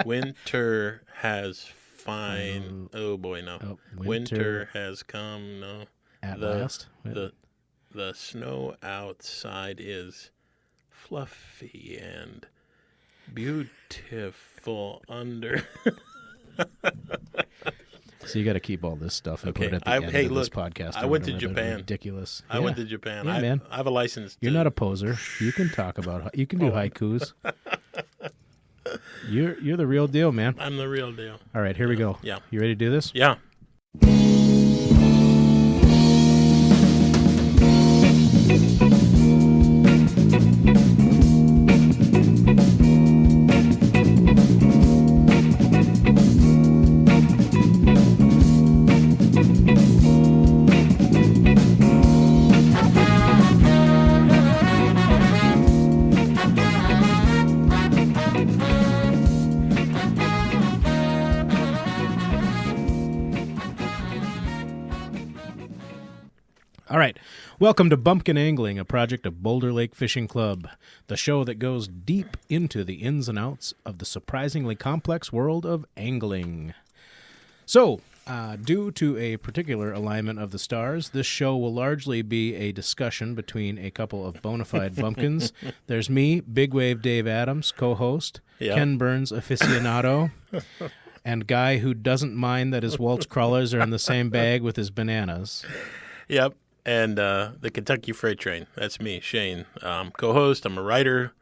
Winter has fine. Oh boy, no. Oh, winter has come. No. At last. The snow outside is fluffy and beautiful under. So you got to keep all this stuff and put it at the end of this podcast. I went to Japan. Ridiculous. I went to Japan. Yeah, man. I have a license. You're not a poser. You can talk about. You can do haikus. You're the real deal, man. I'm the real deal. All right, here we go. Yeah. You ready to do this? Yeah. All right. Welcome to Bumpkin Angling, a project of Boulder Lake Fishing Club, the show that goes deep into the ins and outs of the surprisingly complex world of angling. So, due to a particular alignment of the stars, this show will largely be a discussion between a couple of bona fide bumpkins. There's me, Big Wave Dave Adams, co-host, Ken Burns, aficionado, and guy who doesn't mind that his Waltz crawlers are in the same bag with his bananas. Yep. And the Kentucky Freight Train. That's me, Shane. Co-host. I'm a writer,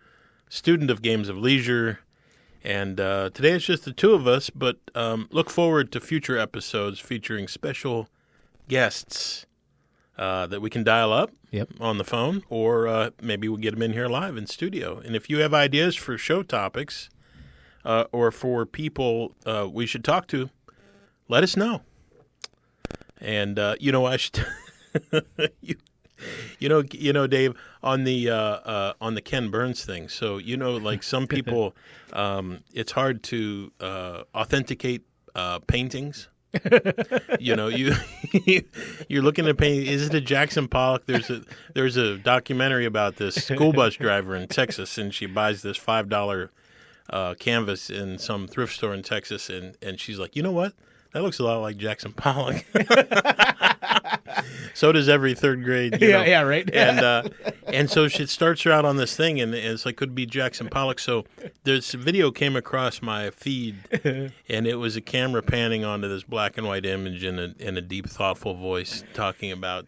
student of Games of Leisure. And today it's just the two of us, but look forward to future episodes featuring special guests that we can dial up on the phone, or maybe we'll get them in here live in studio. And if you have ideas for show topics or for people we should talk to, let us know. And, I should... you know, Dave, on the Ken Burns thing. So, like some people, it's hard to authenticate paintings. You're looking at painting. Is it a Jackson Pollock? There's a documentary about this school bus driver in Texas, and she buys this $5 canvas in some thrift store in Texas, and she's like, you know what? That looks a lot like Jackson Pollock. So does every third grade. Yeah, right. And so she starts her out on this thing, and it's like, could be Jackson Pollock. So this video came across my feed, and it was a camera panning onto this black and white image in a deep, thoughtful voice talking about,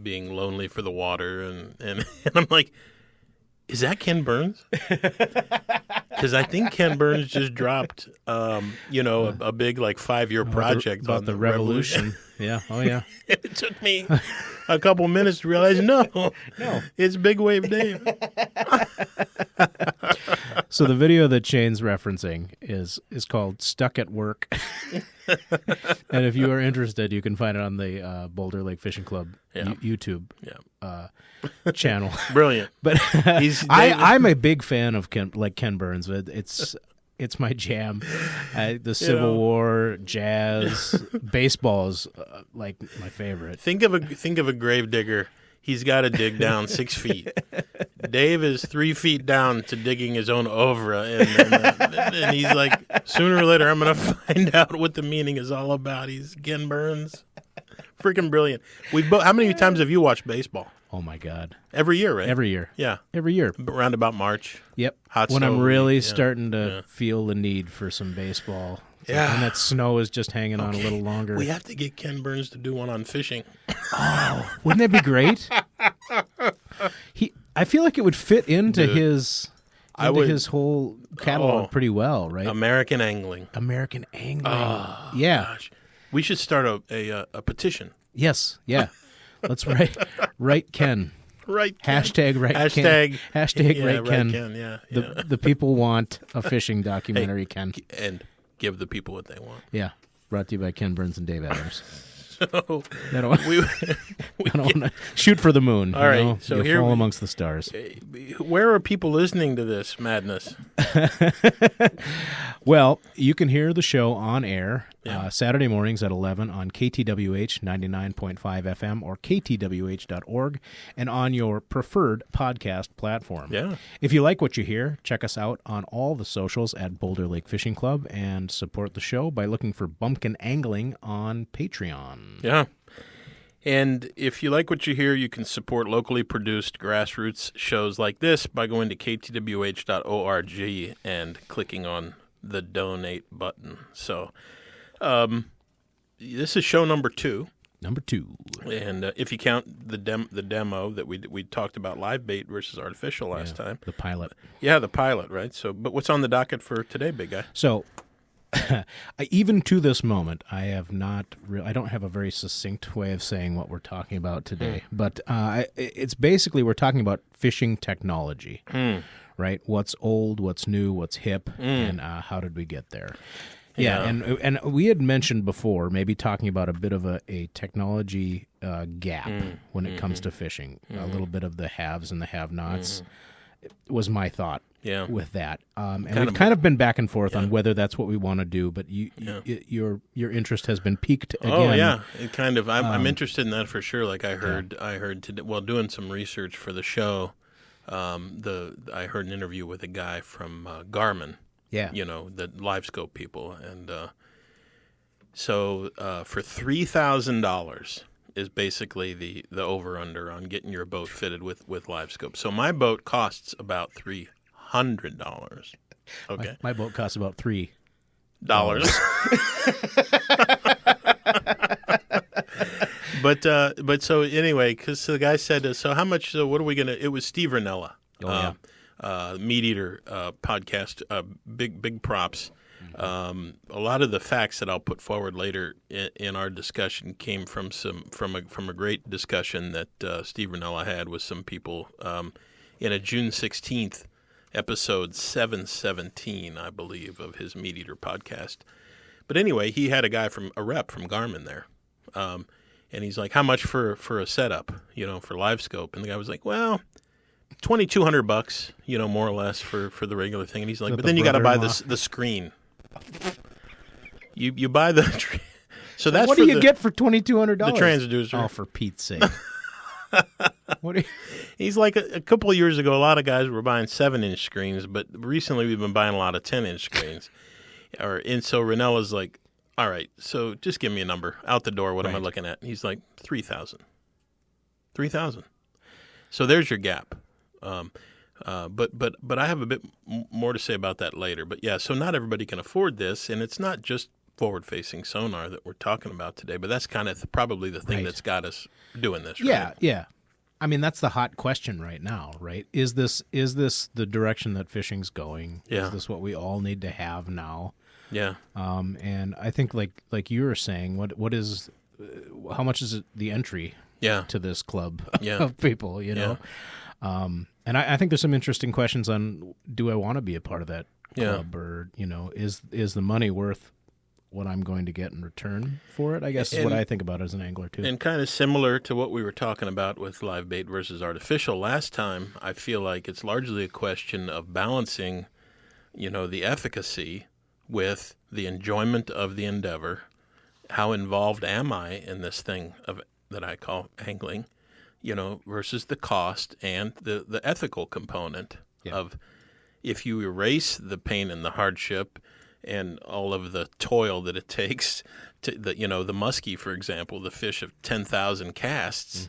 being lonely for the water. And I'm like, is that Ken Burns? Because I think Ken Burns just dropped, a big 5-year project about on the revolution. Yeah. Oh yeah. It took me a couple minutes to realize no, it's Big Wave Dave. So the video that Shane's referencing is called "Stuck at Work," and if you are interested, you can find it on the Boulder Lake Fishing Club YouTube channel. Brilliant, but I'm a big fan of Ken Burns. It's my jam. The Civil War, jazz, baseball is my favorite. Think of a grave digger. He's got to dig down 6 feet. Dave is 3 feet down to digging his own oeuvre, and he's like, sooner or later, I'm going to find out what the meaning is all about. He's Ken Burns. Freaking brilliant. How many times have you watched baseball? Oh, my God. Every year, right? Every year. Yeah. Every year. Around about March. Yep. Hot when snow I'm really week. starting to feel the need for some baseball. Yeah. And that snow is just hanging on a little longer. We have to get Ken Burns to do one on fishing. Oh, wouldn't that be great? I feel like it would fit into his whole catalog pretty well, right? American angling. Oh, yeah. Gosh. We should start a petition. Yes, yeah. Let's write Ken. Right, Ken. Hashtag right Ken. Hashtag right Ken. Yeah. The people want a fishing documentary, Ken. And give the people what they want. Yeah. Brought to you by Ken Burns and Dave Adams. So I don't, we, I don't wanna shoot for the moon. All right, know? so You'll here fall we- amongst the stars. where are people listening to this madness? Well, you can hear the show on air Yeah. Saturday mornings at 11 on KTWH 99.5 FM or ktwh.org and on your preferred podcast platform. Yeah. If you like what you hear, check us out on all the socials at Boulder Lake Fishing Club and support the show by looking for Bumpkin Angling on Patreon. Yeah. And if you like what you hear, you can support locally produced grassroots shows like this by going to ktwh.org and clicking on the donate button. So this is show number 2. Number 2. And if you count the demo that we talked about, live bait versus artificial last time. The pilot. Yeah, the pilot, right? So, but what's on the docket for today, big guy? So, even to this moment, I have not. I don't have a very succinct way of saying what we're talking about today. But it's basically we're talking about fishing technology, right? What's old, what's new, what's hip, and how did we get there? Yeah, and we had mentioned before, maybe talking about a bit of a technology gap when it comes to fishing. A little bit of the haves and the have-nots was my thought. Yeah. With that, and we've kind of been back and forth on whether that's what we want to do. But your interest has been piqued again. Oh yeah, it kind of. I'm interested in that for sure. Like I heard today, while doing some research for the show, I heard an interview with a guy from Garmin. Yeah, you know, the live scope people, and so for $3,000 is basically the over under on getting your boat fitted with live scope. So my boat costs about $300. Okay, my boat costs about $3. But so anyway, because the guy said, so how much? So what are we gonna? It was Steve Ranella, Meat Eater podcast. Big props. A lot of the facts that I'll put forward later in our discussion came from a great discussion that Steve Ranella had with some people in a June 16th episode 717, I believe, of his Meat Eater podcast. But anyway, he had a rep from Garmin there, and he's like, "How much for a setup? You know, for live scope?" And the guy was like, "Well, $2,200, you know, more or less for the regular thing." And he's like, "But then you got to buy the screen. You buy the." So that's what do you get for $2,200? The transducer. Oh, for Pete's sake! What? He's like a couple of years ago, a lot of guys were buying 7-inch screens, but recently we've been buying a lot of 10-inch screens. And so Ranella's like, "All right, so just give me a number out the door. What am I looking at?" And he's like, $3,000. $3,000. So there's your gap. But I have a bit more to say about that later. But yeah, so not everybody can afford this, and it's not just forward-facing sonar that we're talking about today. But that's kind of probably the thing that's got us doing this. Right? Yeah. I mean, that's the hot question right now, right? Is this the direction that fishing's going? Yeah. Is this what we all need to have now? Yeah. And I think like you were saying, what is how much is it the entry to this club of people, you know? And I think there's some interesting questions on, do I want to be a part of that club, or, you know, is the money worth what I'm going to get in return for it? I guess is what I think about as an angler too. And kind of similar to what we were talking about with live bait versus artificial last time, I feel like it's largely a question of balancing, you know, the efficacy with the enjoyment of the endeavor. How involved am I in this thing that I call angling, you know, versus the cost and the ethical component of, if you erase the pain and the hardship and all of the toil that it takes to, the muskie, for example, the fish of 10,000 casts,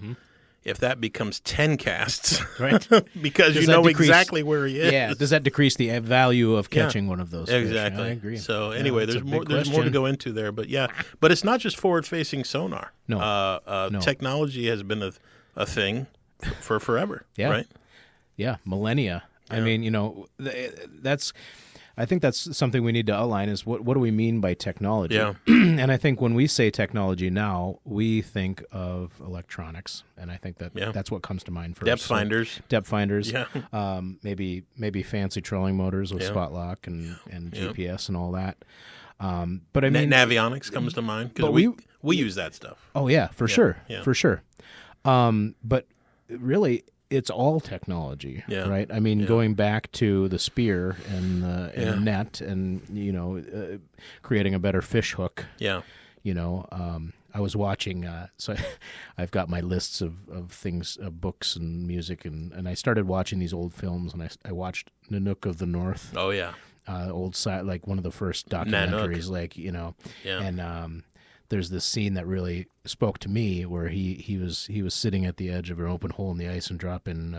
if that becomes 10 casts, right? because you know exactly where he is. Yeah. Does that decrease the value of catching one of those fish? Exactly. I agree. So anyway, there's more to go into there, but but it's not just forward-facing sonar. No. Technology has been a thing for forever. Right? Yeah. Millennia. I mean, you know, that's I think that's something we need to outline is what do we mean by technology? Yeah. And I think when we say technology now, we think of electronics, and I think that's what comes to mind first. Depth finders. Depth finders. Yeah. Maybe fancy trolling motors with spot lock and GPS and all that. But I mean, Navionics comes to mind because we use that stuff. Oh yeah, for sure. Yeah. For sure. But really, it's all technology, right? I mean, going back to the spear and the net, and creating a better fish hook. Yeah. I was watching. So I've got my lists of things, books and music, and I started watching these old films, and I watched Nanook of the North. Oh yeah. Old side, like one of the first documentaries, Yeah. and there's this scene that really spoke to me where he was sitting at the edge of an open hole in the ice and dropping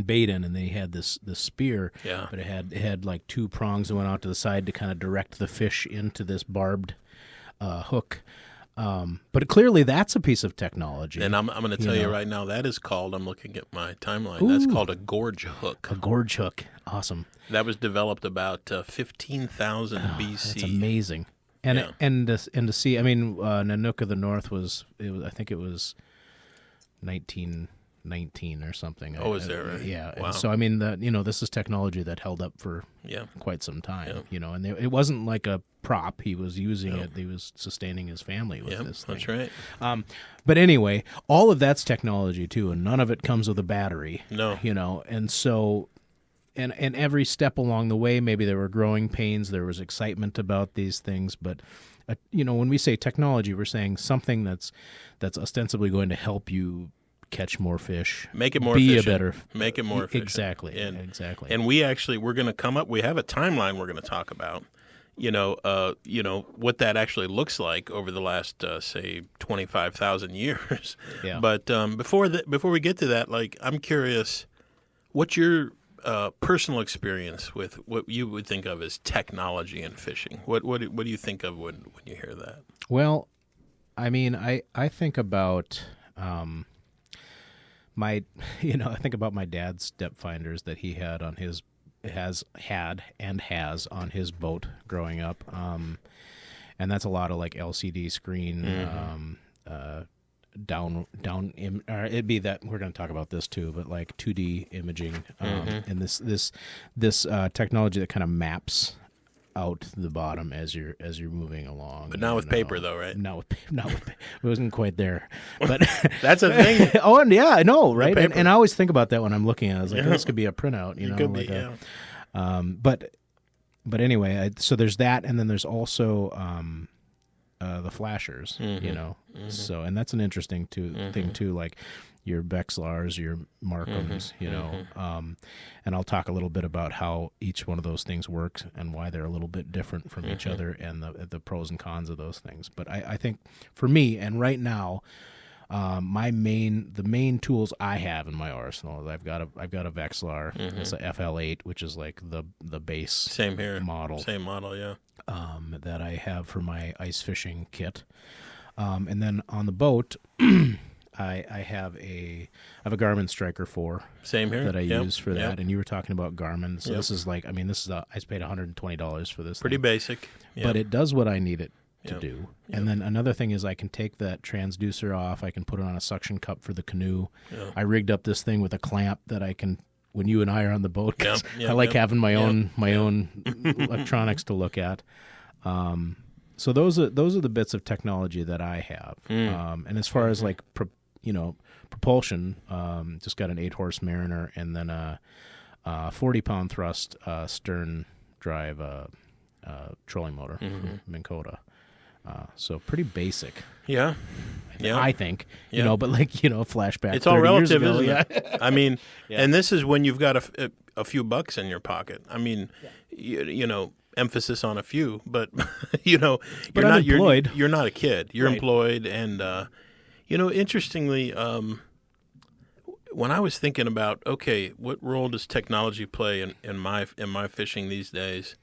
bait in, and they had this spear, but it had like two prongs that went out to the side to kind of direct the fish into this barbed hook. But clearly that's a piece of technology. And I'm going to tell you right now, that is called, I'm looking at my timeline, that's called a gorge hook. A gorge hook. Awesome. That was developed about 15,000 BC. That's amazing. And to see, I mean, Nanook of the North I think it was 1919 or something. Oh, is that right? Yeah. Wow. So I mean, this is technology that held up for quite some time. And it wasn't like a prop. He was using it. He was sustaining his family with this thing. That's right. But anyway, all of that's technology too, and none of it comes with a battery. No. And so. And every step along the way, maybe there were growing pains, there was excitement about these things, but when we say technology, we're saying something that's ostensibly going to help you catch more fish, make it more efficient. Make it more efficient. Exactly. And we're going to come up. We have a timeline we're going to talk about. What that actually looks like over the last say 25,000 years. Yeah. But before we get to that, like, I'm curious, what's your personal experience with what you would think of as technology in fishing? What do you think of when you hear that? Well, I mean, I think about I think about my dad's depth finders that he had on his has on his boat growing up, and that's a lot of like LCD screen. It'd be that we're going to talk about this too, but like 2D imaging, and this technology that kind of maps out the bottom as you're moving along. But not with paper, though, right? Not with it wasn't quite there, but that's a thing. Oh, and yeah, I know, right? And I always think about that when I'm looking at it. I was like, this could be a printout, It could be, but anyway, so there's that, and then there's also the flashers, So, and that's an interesting thing too, like your Vexilars, your Markhams, and I'll talk a little bit about how each one of those things works and why they're a little bit different from each other, and the pros and cons of those things. But I think for me, and right now, the main tools I have in my arsenal is I've got a Vexilar. It's a FL8, which is like the base same model, yeah. That I have for my ice fishing kit, and then on the boat, I have a Garmin Striker 4. Same here. That I use for that. And you were talking about Garmin, so this is like, I paid $120 for this. Pretty basic, but it does what I need it to do. And then another thing is I can take that transducer off. I can put it on a suction cup for the canoe. I rigged up this thing with a clamp that I can, when you and I are on the boat, 'cause I like having my own electronics to look at. So those are the bits of technology that I have. And as far as like propulsion, just got an 8-horse Mariner, and then a 40-pound thrust stern drive trolling motor from Minn Kota. So pretty basic. Yeah. I think, but like, flashback. It's all relative, isn't it? Yeah. I mean, and this is when you've got a few bucks in your pocket. I mean, emphasis on a few, but you're not employed. You're not a kid. You're employed, and interestingly, when I was thinking about what role does technology play in my fishing these days,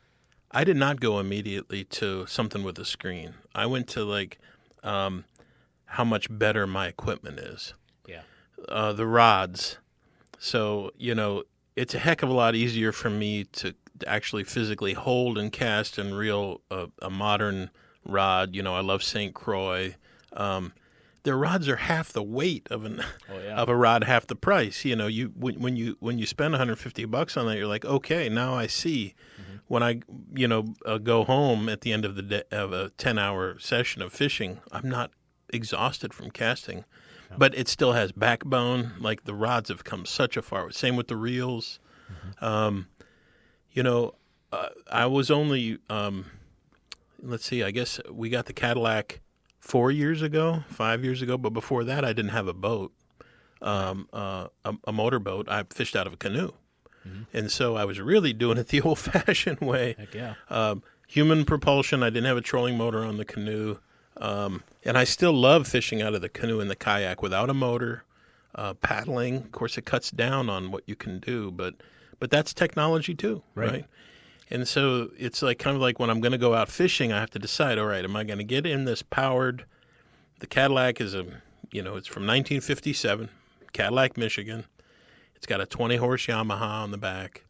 I did not go immediately to something with a screen. I went to like how much better my equipment is. Yeah. The rods. So, it's a heck of a lot easier for me to actually physically hold and cast and reel a modern rod. I love St. Croix. Their rods are half the weight of of a rod, half the price. When you spend $150 on that, you're like, okay, now I see. Mm-hmm. When I go home at the end of the day of a 10-hour session of fishing, I'm not exhausted from casting, but it still has backbone. Like the rods have come such a far. Same with the reels. Mm-hmm. I was only let's see. I guess we got the Cadillac 5 years ago, but before that, I didn't have a boat, a motorboat. I fished out of a canoe, and so I was really doing it the old-fashioned way. Heck yeah. Human propulsion. I didn't have a trolling motor on the canoe, and I still love fishing out of the canoe and the kayak without a motor. Paddling, of course, it cuts down on what you can do, but that's technology too, right? And so it's like kind of like when I'm going to go out fishing, I have to decide, all right, am I going to get in this powered? The Cadillac is it's from 1957, Cadillac, Michigan. It's got a 20-horse Yamaha on the back,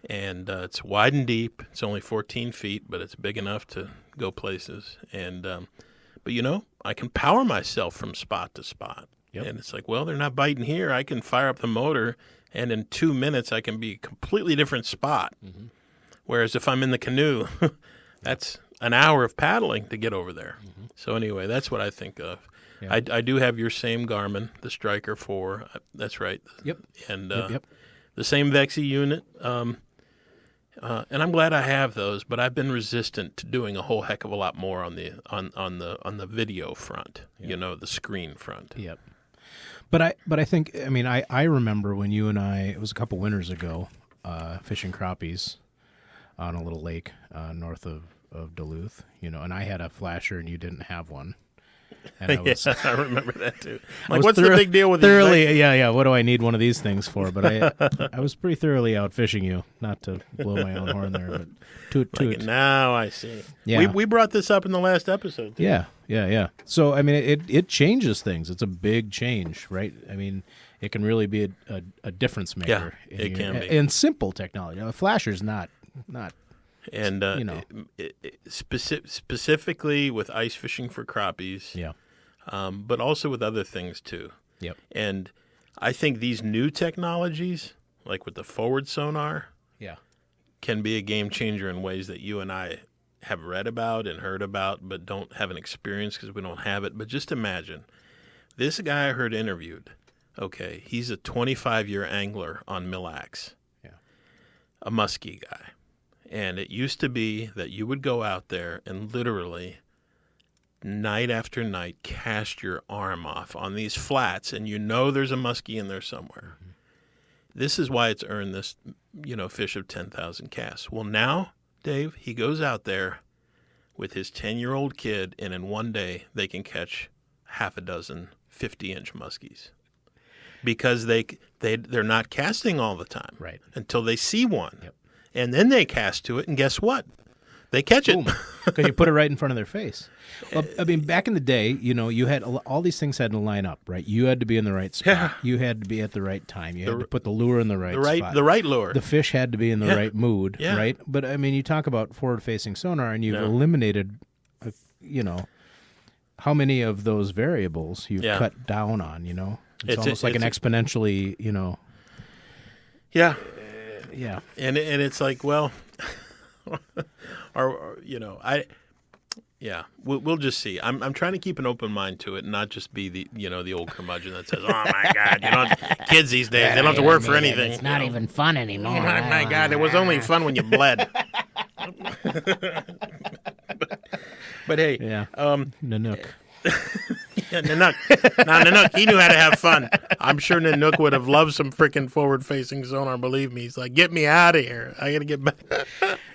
and it's wide and deep. It's only 14 feet, but it's big enough to go places. And but I can power myself from spot to spot. Yep. And it's like, well, they're not biting here. I can fire up the motor, and in 2 minutes, I can be a completely different spot. Mm-hmm. Whereas if I'm in the canoe, that's an hour of paddling to get over there. Mm-hmm. So anyway, that's what I think of. Yeah. I do have your same Garmin, the Striker 4. That's right. Yep. And yep. The same Vexi unit. And I'm glad I have those, but I've been resistant to doing a whole heck of a lot more on the video front. Yep. The screen front. Yep. But I think I remember when you and I, it was a couple winters ago, fishing crappies on a little lake north of Duluth, and I had a flasher and you didn't have one. And I remember that too. Like, what's the big deal with thoroughly? Yeah. What do I need one of these things for? But I was pretty thoroughly out fishing you. Not to blow my own horn there, but toot. Now I see. Yeah. We brought this up in the last episode too. Yeah. So it changes things. It's a big change, right? It can really be a difference maker. Yeah, it can be. And simple technology. A flasher's not. And specifically with ice fishing for crappies, but also with other things too. Yep. And I think these new technologies, like with the forward sonar, can be a game changer in ways that you and I have read about and heard about, but don't have an experience because we don't have it. But just imagine, this guy I heard interviewed. Okay, he's a 25-year angler on Mille Lacs, a muskie guy. And it used to be that you would go out there and literally night after night cast your arm off on these flats, and there's a muskie in there somewhere. Mm-hmm. This is why it's earned this, fish of 10,000 casts. Well, now, Dave, he goes out there with his 10-year-old kid, and in one day they can catch half a dozen 50-inch muskies because they're not casting all the time, right? Until Until they see one. Yep. And then they cast to it, and guess what? They catch it. Because you put it right in front of their face. Well, back in the day, you had all these things had to line up, right? You had to be in the right spot. Yeah. You had to be at the right time. You had to put the lure in the right spot. The right lure. The fish had to be in the right mood, right? But, you talk about forward-facing sonar, and you've eliminated, how many of those variables you've cut down on, It's almost like an exponentially, Yeah. Yeah, and it's like, well, we'll just see. I'm trying to keep an open mind to it, and not just be the old curmudgeon that says, "Oh my God, kids these days they don't have to work for anything. It's not even fun anymore." Oh my God, it was only fun when you bled. but hey, Nanook. Nanook. Now, Nanook, he knew how to have fun. I'm sure Nanook would have loved some freaking forward-facing sonar, believe me. He's like, get me out of here. I got to get back.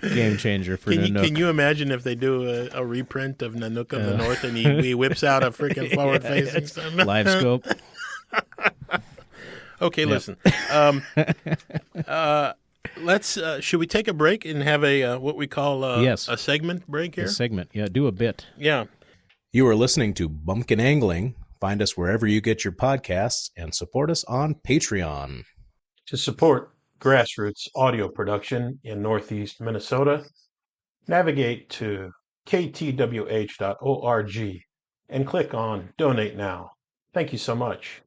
Game changer for Nanook. Can you imagine if they do a reprint of Nanook of the North and he whips out a freaking forward-facing sonar? Live scope. Okay, listen. Let's. Should we take a break and have a what we call a segment break here? A segment, do a bit. Yeah. You are listening to Bumpkin Angling. Find us wherever you get your podcasts and support us on Patreon. To support grassroots audio production in Northeast Minnesota, navigate to ktwh.org and click on Donate Now. Thank you so much.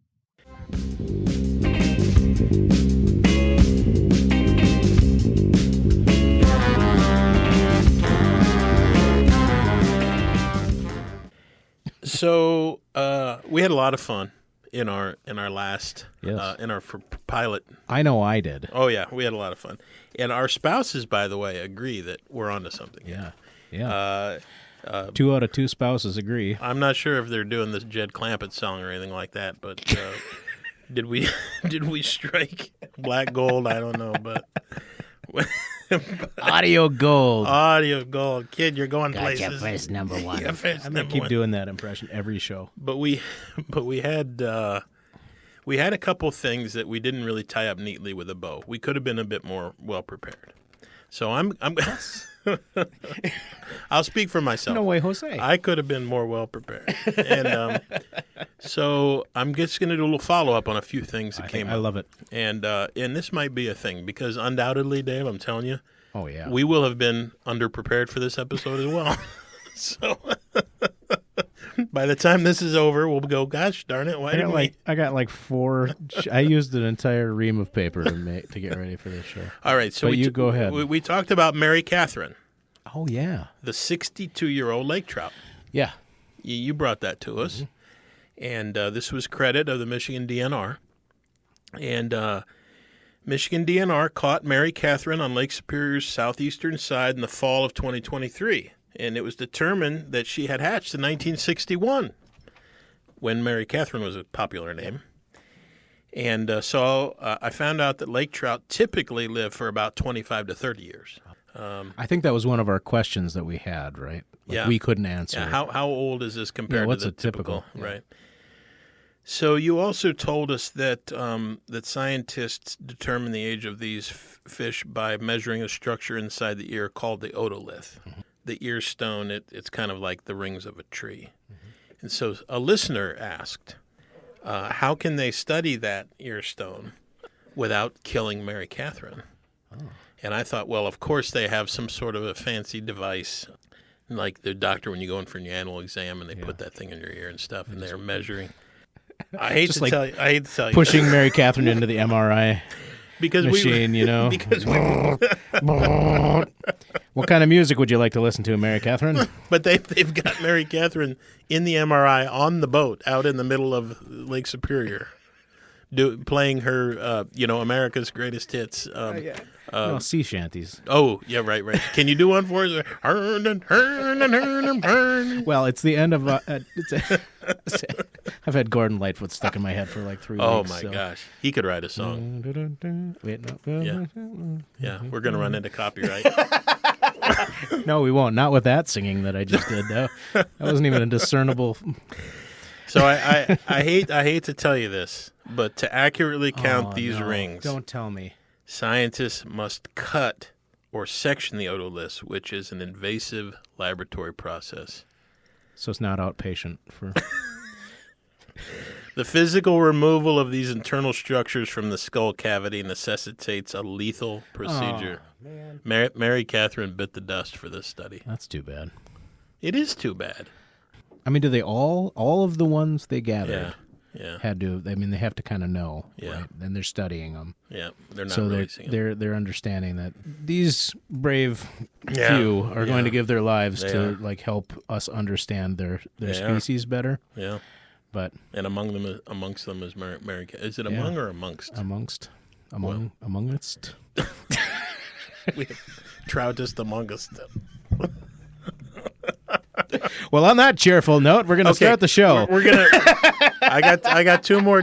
So we had a lot of fun in our last in our pilot. I know I did. Oh yeah, we had a lot of fun, and our spouses, by the way, agree that we're onto something. Yeah. 2 out of 2 spouses agree. I'm not sure if they're doing this Jed Clampett song or anything like that, but did we strike black gold? I don't know, but Audio gold. Audio gold, kid, you're going Got places. your first number one. I'm gonna keep doing that impression every show. But we had a couple things that we didn't really tie up neatly with a bow. We could have been a bit more well prepared. So I'm I'll speak for myself. No way, Jose. I could have been more well prepared. And so I'm just going to do a little follow up on a few things that came up. I love it. And this might be a thing because undoubtedly, Dave, I'm telling you, oh yeah, we will have been underprepared for this episode as well. So by the time this is over, we'll go, gosh darn it, I got like 4. I used an entire ream of paper to get ready for this show. All right, so you go ahead. We talked about Mary Catherine. Oh yeah, The 62-year-old lake trout. yeah. You brought that to us. And this was credit of the Michigan DNR. And Michigan DNR caught Mary Catherine on Lake Superior's southeastern side in the fall of 2023. And it was determined that she had hatched in 1961 when Mary Catherine was a popular name. And so I found out that lake trout typically live for about 25 to 30 years. I think that was one of our questions that we had, right? Yeah. We couldn't answer. Yeah, how old is this compared what's to a the typical? yeah. Right. So you also told us that that scientists determine the age of these fish by measuring a structure inside the ear called the otolith. Mm-hmm. The ear stone, it's kind of like the rings of a tree. Mm-hmm. And so a listener asked, how can they study that ear stone without killing Mary Catherine? Oh. And I thought, well, of course they have some sort of a fancy device, like the doctor when you go in for your annual exam and they put that thing in your ear and stuff, and they're measuring. I hate to tell you, pushing Mary Catherine into the MRI machine, Because what kind of music would you like to listen to, Mary Catherine? But they've got Mary Catherine in the MRI on the boat out in the middle of Lake Superior, playing her, America's Greatest Hits. No, sea shanties. Oh, yeah, right. Can you do one for us? Well, it's the end of. I've had Gordon Lightfoot stuck in my head for like 3 weeks. Oh my gosh, he could write a song. Wait, no. Yeah, we're gonna run into copyright. No, we won't. Not with that singing that I just did. Though that wasn't even a discernible. So I hate to tell you this, but to accurately count these rings, don't tell me. Scientists must cut or section the otoliths, which is an invasive laboratory process. So it's not outpatient for. The physical removal of these internal structures from the skull cavity necessitates a lethal procedure. Oh, man. Mary Catherine bit the dust for this study. That's too bad. It is too bad. I mean, do they all of the ones they gathered? Yeah. Had to. I mean, they have to kind of know. Yeah. Right? And they're studying them. Yeah. They're not. So releasing them. they're understanding that these brave few are going to give their lives to like help us understand their species better. Yeah. But amongst them is Mary. Is it among or amongst? Amongst. We have troutest among us. Well, on that cheerful note, we're going to start the show. We're gonna. I got two more.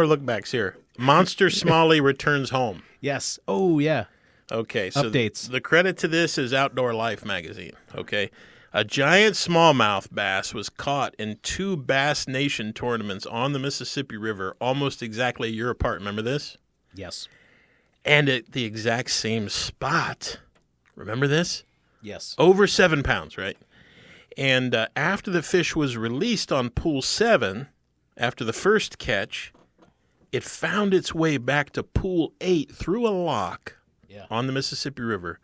Look backs here. Monster Smalley returns home. Yes. Oh yeah. Okay. So updates. The credit to this is Outdoor Life magazine. Okay. A giant smallmouth bass was caught in 2 Bass Nation tournaments on the Mississippi River, almost exactly a year apart. Remember this? Yes. And at the exact same spot. Remember this? Yes. Over 7 pounds, right? And after the fish was released on Pool 7, after the first catch, It found its way back to Pool 8 through a lock on the Mississippi River,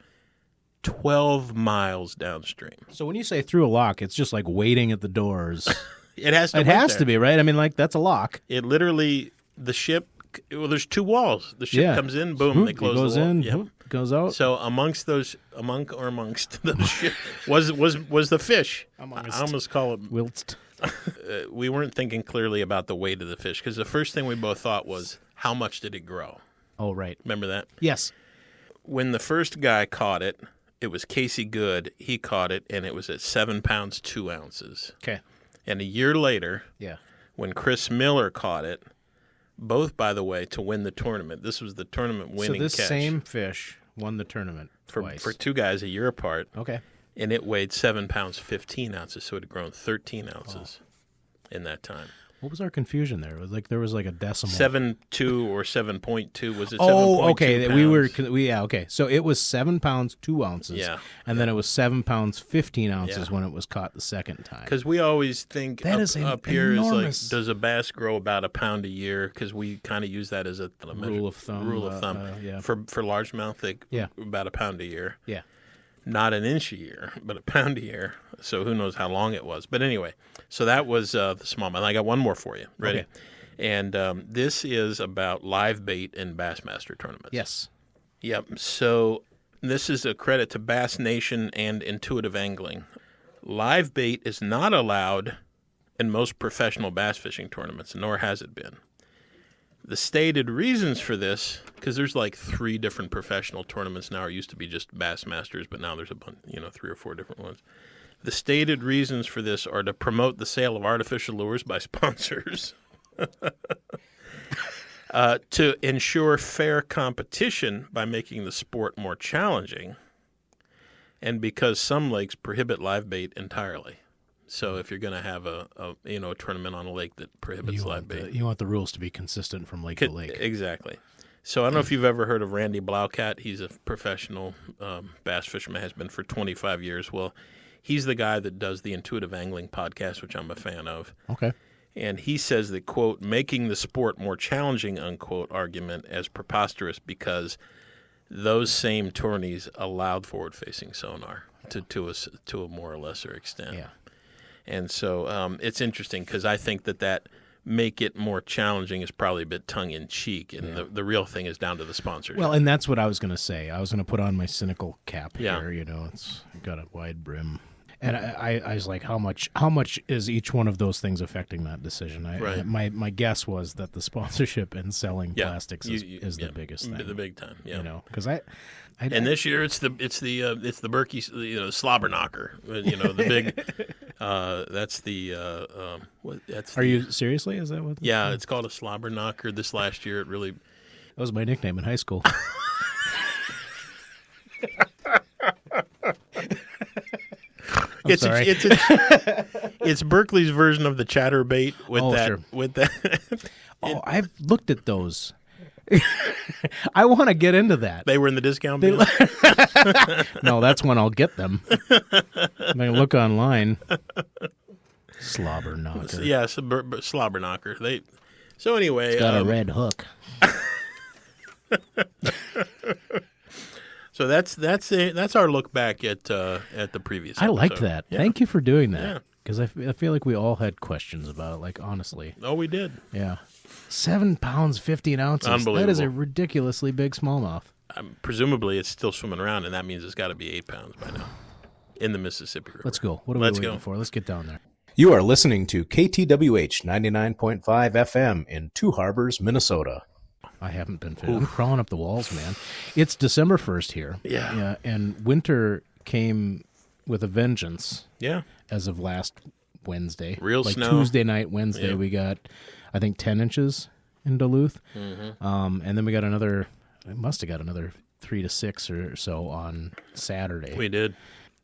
12 miles downstream. So when you say through a lock, it's just like waiting at the doors. It has to. It has to be, right? I mean, like, that's a lock. It literally, the ship. Well, there's two walls. The ship comes in, boom, they close goes the wall. in, Yep. goes out. So amongst those ship was the fish. I almost call it Whilst. We weren't thinking clearly about the weight of the fish because the first thing we both thought was, how much did it grow? Oh, right. Remember that? Yes. When the first guy caught it, it was Casey Good. He caught it, and it was at 7 pounds 2 ounces. Okay. And a year later, Yeah. when Chris Miller caught it, both, by the way, to win the tournament. This was the tournament winning catch. So this same fish won the tournament twice. For two guys a year apart. Okay. And it weighed 7 pounds 15 ounces, so it had grown 13 ounces in that time. What was our confusion there? It was like there was like a decimal. 7.2 or 7.2 was it? 7.2 Oh, okay. pounds? Okay. So it was 7 pounds 2 ounces. Yeah. And then it was 7 pounds 15 ounces when it was caught the second time. Because we always think That up, is up here is enormous. like, does a bass grow about a pound a year? Because we kind of use that as a Rule of thumb. Yeah. For largemouth, they about a pound a year. Yeah. Not an inch a year, but a pound a year. So who knows how long it was. But anyway, so that was the smallmouth. I got one more for you. Ready? Okay. And this is about live bait in Bassmaster tournaments. Yes. Yep. So this is a credit to Bass Nation and Intuitive Angling. Live bait is not allowed in most professional bass fishing tournaments, nor has it been. The stated reasons for this, because there's like 3 different professional tournaments now. It used to be just Bassmasters, but now there's 3 or 4 different ones. The stated reasons for this are to promote the sale of artificial lures by sponsors, to ensure fair competition by making the sport more challenging, and because some lakes prohibit live bait entirely. So if you're going to have a tournament on a lake that prohibits live bait, You want the rules to be consistent from lake to lake. Exactly. So I don't know if you've ever heard of Randy Blaukat. He's a professional bass fisherman, has been for 25 years. Well, he's the guy that does the Intuitive Angling podcast, which I'm a fan of. Okay. And he says that, quote, making the sport more challenging, unquote, argument as preposterous because those same tourneys allowed forward-facing sonar to a more or lesser extent. Yeah. And so it's interesting because I think that make it more challenging is probably a bit tongue-in-cheek, and the real thing is down to the sponsors. Well, and that's what I was going to say. I was going to put on my cynical cap Yeah. here. It's got a wide brim. And I was like, how much is each one of those things affecting that decision? Right. My guess was that the sponsorship and selling plastics is the biggest thing. The big time, yeah. Because and this year it's the Berkey, slobber knocker. The big. That's the what? That's. Are you seriously? Is that what? Yeah, it's called a slobber knocker. This last year, it really. That was my nickname in high school. It's Berkeley's version of the chatterbait with that. I've looked at those. I want to get into that. They were in the discount bin? No, that's when I'll get them. I'm going to look online. Slobber knocker. Yeah, slobber knocker. So anyway, it's got a red hook. So that's our look back at the previous. I liked episode. that. Yeah. Thank you for doing that. Because I feel like we all had questions about it. Like, honestly. Oh, we did. Yeah. 7 pounds 15 ounces. Unbelievable. That is a ridiculously big smallmouth. Presumably, it's still swimming around, and that means it's got to be 8 pounds by now in the Mississippi River. Let's go. What are we waiting for? Let's get down there. You are listening to KTWH 99.5 FM in Two Harbors, Minnesota. I haven't been fit. I'm crawling up the walls, man. It's December 1st here. Yeah. And winter came with a vengeance. Yeah. As of last Wednesday. Real snow. Tuesday night, Wednesday, we got, I think, 10 inches in Duluth. Mm-hmm. And then we must have got another 3 to 6 or so on Saturday. We did.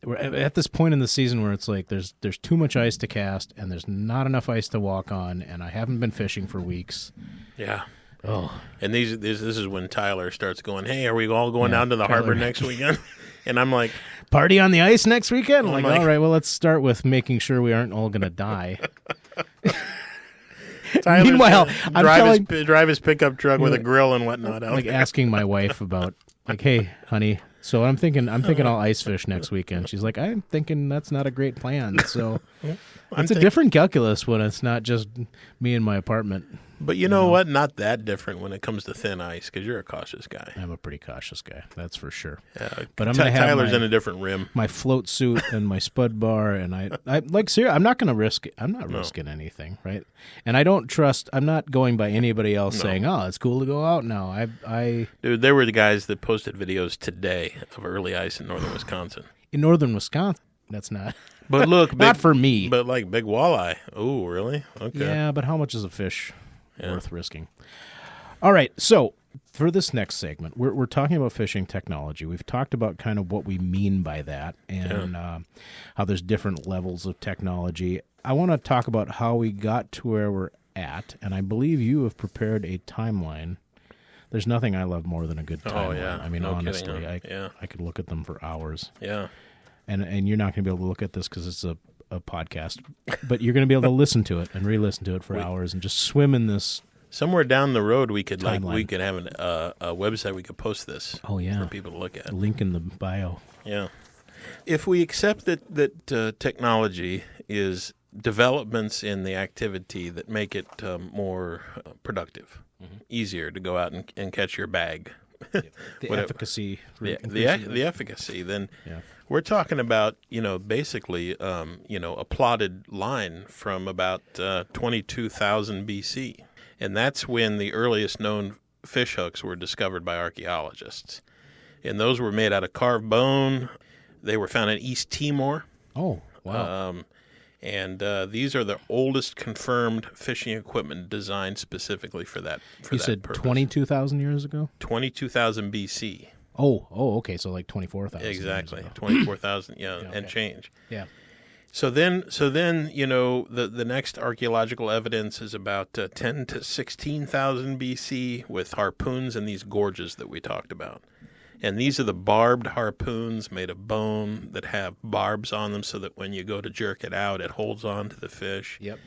We're at this point in the season where it's like there's too much ice to cast and there's not enough ice to walk on, and I haven't been fishing for weeks. Yeah. Oh. And this is when Tyler starts going, hey, are we all going down to the harbor next weekend? And I'm like, party on the ice next weekend? I'm like, like, all right, well, let's start with making sure we aren't all going to die. Tyler's Meanwhile, gonna I'm drive his pickup truck with a grill and whatnot out like there. asking my wife about, like, hey, honey, so I'm thinking I'll ice fish next weekend. She's like, I'm thinking that's not a great plan. So it's a different calculus when it's not just me in my apartment. But you know what? Not that different when it comes to thin ice, because you're a cautious guy. I'm a pretty cautious guy, that's for sure. Yeah, but I'm gonna have Tyler's in a different rim. my float suit and my spud bar, and I like seriously, I'm not gonna risk it. I'm not risking anything, right? And I don't trust. I'm not going by anybody else saying, "Oh, it's cool to go out now." Dude, there were the guys that posted videos today of early ice in northern Wisconsin. In northern Wisconsin, that's not. But look, not for me. But like big walleye. Oh, really? Okay. Yeah, but how much is a fish worth risking? All right, so for this next segment, we're talking about fishing technology. We've talked about kind of what we mean by that and how there's different levels of technology. I want to talk about how we got to where we're at, and I believe you have prepared a timeline. There's nothing I love more than a good timeline. Oh, yeah. I mean, No honestly, kidding, I could look at them for hours. Yeah. And you're not going to be able to look at this because it's a podcast, but you're going to be able to listen to it and re-listen to it for hours and just swim in this. Somewhere down the road, we could timeline. we could have a website we could post this. Oh yeah, for people to look at. Link in the bio. Yeah. If we accept that technology is developments in the activity that make it more productive, easier to go out and catch your bag. The efficacy. The efficacy, then we're talking about, basically, a plotted line from about 22,000 BC. And that's when the earliest known fish hooks were discovered by archaeologists. And those were made out of carved bone. They were found in East Timor. Oh, wow. And these are the oldest confirmed fishing equipment designed specifically for that purpose. You said 22,000 years ago? 22,000 BC. Oh, okay, so like 24,000. Exactly, 24,000, and change. Yeah. So then, the next archaeological evidence is about 10 to 16,000 BC with harpoons and these gorges that we talked about. And these are the barbed harpoons made of bone that have barbs on them so that when you go to jerk it out, it holds on to the fish. Yep.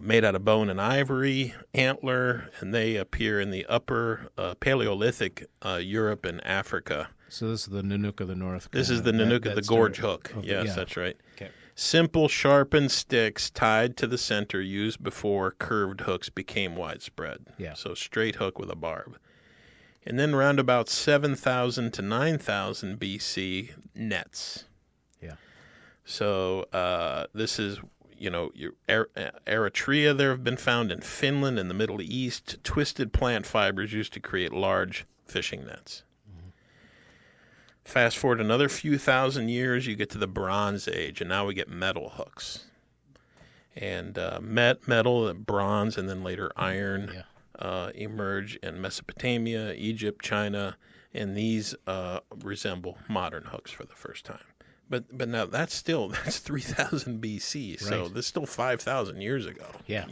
Made out of bone and ivory, antler, and they appear in the upper Paleolithic Europe and Africa. So this is the Nanook of the North. This is the Nanook of the gorge hook. Yes, that's right. Okay. Simple sharpened sticks tied to the center used before curved hooks became widespread. Yeah. So straight hook with a barb. And then around about 7,000 to 9,000 BC, nets. Yeah. So this is, Eritrea there have been found in Finland and the Middle East, twisted plant fibers used to create large fishing nets. Fast forward another few thousand years, you get to the Bronze Age, and now we get metal hooks. And metal, bronze, and then later iron emerge in Mesopotamia, Egypt, China, and these resemble modern hooks for the first time. But now that's 3,000 BC, so this is still 5,000 years ago. Yeah.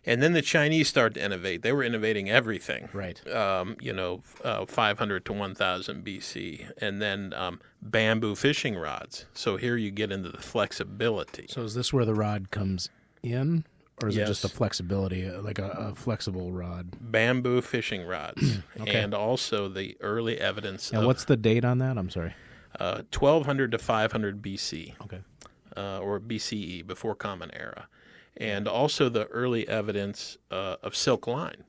And then the Chinese start to innovate. They were innovating everything. Right. 500 to 1,000 BC. And then bamboo fishing rods. So here you get into the flexibility. So is this where the rod comes in? Or is it Yes. just a flexibility, like a flexible rod? Bamboo fishing rods. Okay. And also the early evidence And of what's the date on that? I'm sorry. 1,200 to 500 BC. Okay. Or BCE, before Common Era. And also the early evidence of silk line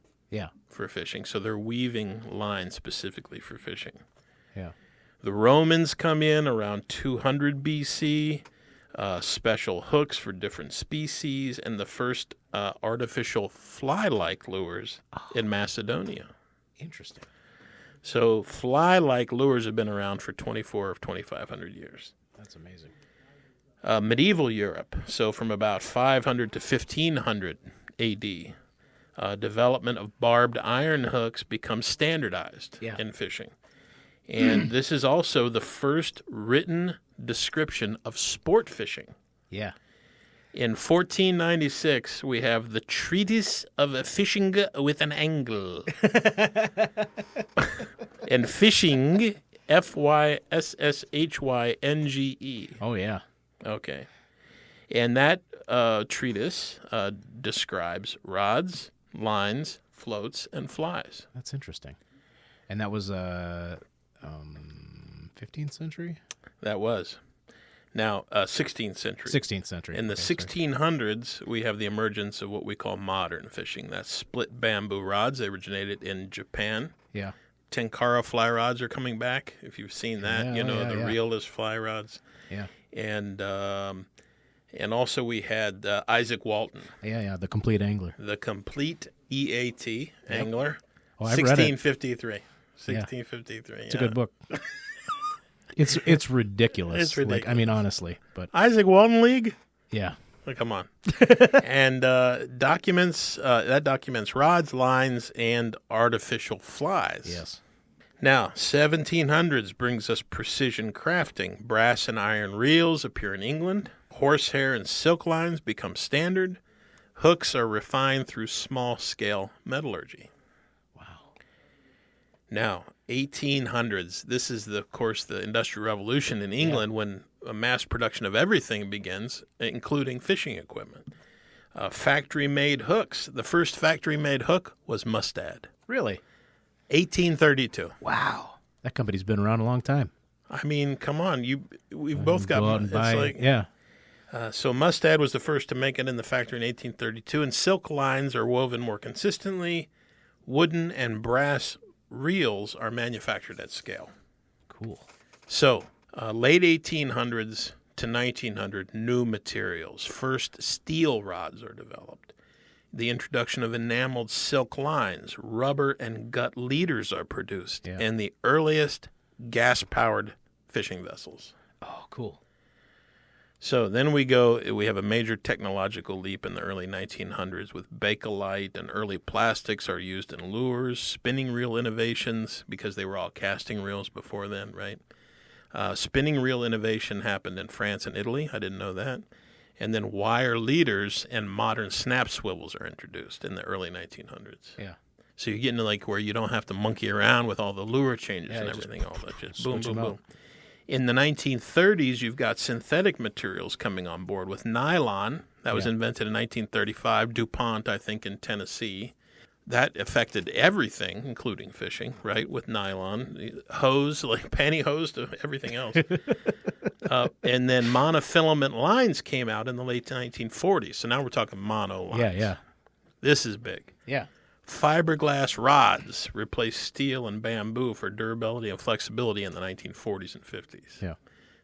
for fishing. So they're weaving line specifically for fishing. Yeah. The Romans come in around 200 BC, special hooks for different species, and the first artificial fly-like lures in Macedonia. Interesting. So fly-like lures have been around for 2,500 years. That's amazing. Medieval Europe, so from about 500 to 1,500 A.D., development of barbed iron hooks becomes standardized in fishing. And this is also the first written description of sport fishing. Yeah. In 1496, we have the Treatise of Fishing with an Angle. And fishing, Fysshynge. Oh, yeah. Okay. And that treatise describes rods, lines, floats, and flies. That's interesting. And that was 15th century? That was. Now, 16th century. 16th century. In the Okay, sorry. 1600s, we have the emergence of what we call modern fishing. That's split bamboo rods. They originated in Japan. Yeah. Tenkara fly rods are coming back. If you've seen that, Yeah, the yeah. reelless fly rods. Yeah. And also we had Isaac Walton, Yeah, the complete angler. the complete EAT angler, Oh, I've read it. 1653. 1653. It's a good book. It's ridiculous. It's ridiculous. Like, I mean, honestly, but Isaac Walton League? yeah. Like, come on. And documents rods, lines, and artificial flies. Yes. Now, 1700s brings us precision crafting. Brass and iron reels appear in England. Horsehair and silk lines become standard. Hooks are refined through small-scale metallurgy. Wow. Now, 1800s. This is, of course, the Industrial Revolution in England when a mass production of everything begins, including fishing equipment. Factory-made hooks. The first factory-made hook was Mustad. Really? 1832. Wow. That company's been around a long time. I mean, come on. We've both got Go out one. and buy, It's yeah. so Mustad was the first to make it in the factory in 1832, and silk lines are woven more consistently. Wooden and brass reels are manufactured at scale. Cool. So, late 1800s to 1900, new materials. First, steel rods are developed. The introduction of enameled silk lines, rubber and gut leaders are produced, and the earliest gas-powered fishing vessels. Oh, cool. So then we have a major technological leap in the early 1900s with Bakelite, and early plastics are used in lures, spinning reel innovations, because they were all casting reels before then, right? Spinning reel innovation happened in France and Italy. I didn't know that. And then wire leaders and modern snap swivels are introduced in the early 1900s. Yeah. So you get into like where you don't have to monkey around with all the lure changes and just everything, all that just boom, switch boom, 'em boom. out. In the 1930s, you've got synthetic materials coming on board with nylon. That was invented in 1935, DuPont, I think, in Tennessee. That affected everything, including fishing, right, with nylon. Hose, like pantyhose to everything else. And then monofilament lines came out in the late 1940s. So now we're talking mono lines. Yeah. This is big. Yeah. Fiberglass rods replaced steel and bamboo for durability and flexibility in the 1940s and 50s. Yeah.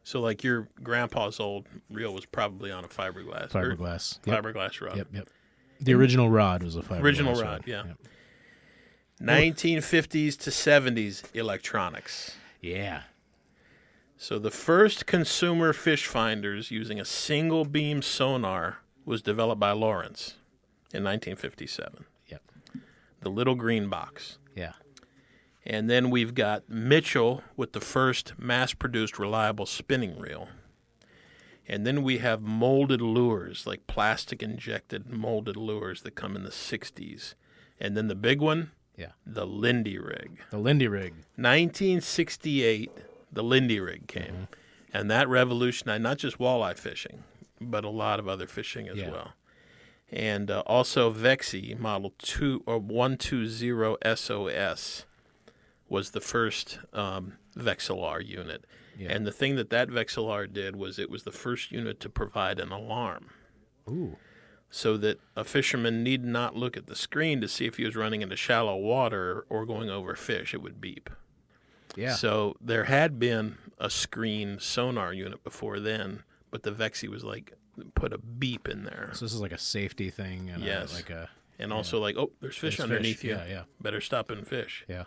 So, like your grandpa's old reel was probably on a fiberglass. Fiberglass. Yep. Fiberglass rod. Yep. The original rod was a fiberglass Original rod, yeah. Yep. 1950s to 70s, electronics. Yeah. So the first consumer fish finders using a single beam sonar was developed by Lawrence in 1957. Yep. The little green box. Yeah. And then we've got Mitchell with the first mass-produced reliable spinning reel. And then we have molded lures, like plastic-injected molded lures that come in the 60s. And then the big one, the Lindy rig. The Lindy rig. 1968, the Lindy rig came. And that revolutionized not just walleye fishing, but a lot of other fishing as well. And also Vexy Model 120 SOS was the first Vexilar unit. Yeah. And the thing that Vexilar did was it was the first unit to provide an alarm. Ooh. So that a fisherman need not look at the screen to see if he was running into shallow water or going over fish. It would beep. Yeah. So there had been a screen sonar unit before then, but the Vexy was like, put a beep in there. So this is like a safety thing. And and also like, oh, there's fish underneath you. Yeah. Better stop and fish. Yeah.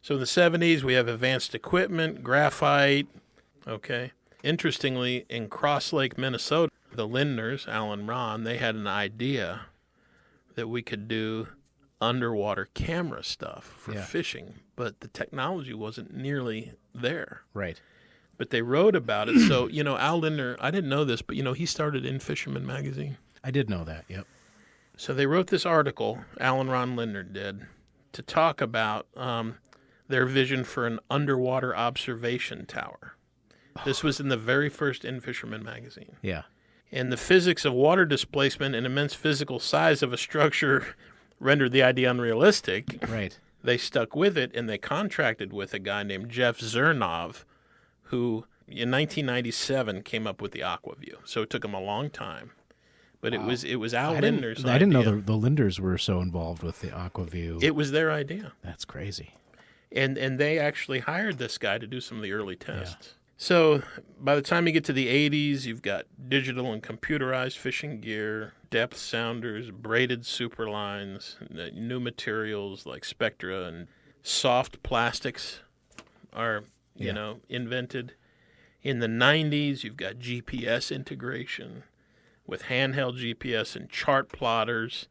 So in the 70s, we have advanced equipment, graphite. Okay. Interestingly, in Cross Lake, Minnesota, the Lindners, Alan Ron, they had an idea that we could do underwater camera stuff for fishing, but the technology wasn't nearly there. Right. But they wrote about it. So, Al Lindner, I didn't know this, but, he started in Fisherman Magazine. I did know that, yep. So they wrote this article, Alan Ron Lindner did, to talk about their vision for an underwater observation tower. This was in the very first In Fisherman Magazine. Yeah. And the physics of water displacement and immense physical size of a structure rendered the idea unrealistic. Right. They stuck with it, and they contracted with a guy named Jeff Zernov, who in 1997 came up with the Aquaview. So it took him a long time. But Wow. it was Al Lindner's idea. I didn't know the Linders were so involved with the Aquaview. It was their idea. That's crazy. And they actually hired this guy to do some of the early tests. Yeah. So by the time you get to the 80s, you've got digital and computerized fishing gear, depth sounders, braided super lines, new materials like spectra and soft plastics are, invented. In the 90s, you've got GPS integration with handheld GPS and chart plotters.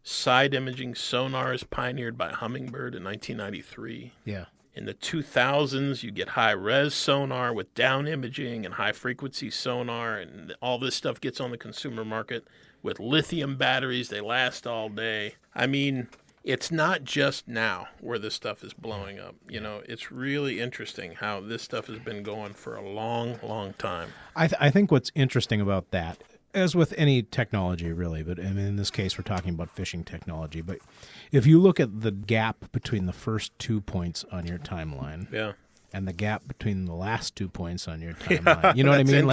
Side imaging sonar is pioneered by Humminbird in 1993. Yeah. In the 2000s, you get high-res sonar with down imaging and high-frequency sonar, and all this stuff gets on the consumer market with lithium batteries. They last all day. I mean, it's not just now where this stuff is blowing up. It's really interesting how this stuff has been going for a long, long time. I think what's interesting about that, as with any technology, really, but in this case, we're talking about fishing technology. But if you look at the gap between the first 2 points on your timeline, and the gap between the last 2 points on your timeline, you know what I mean?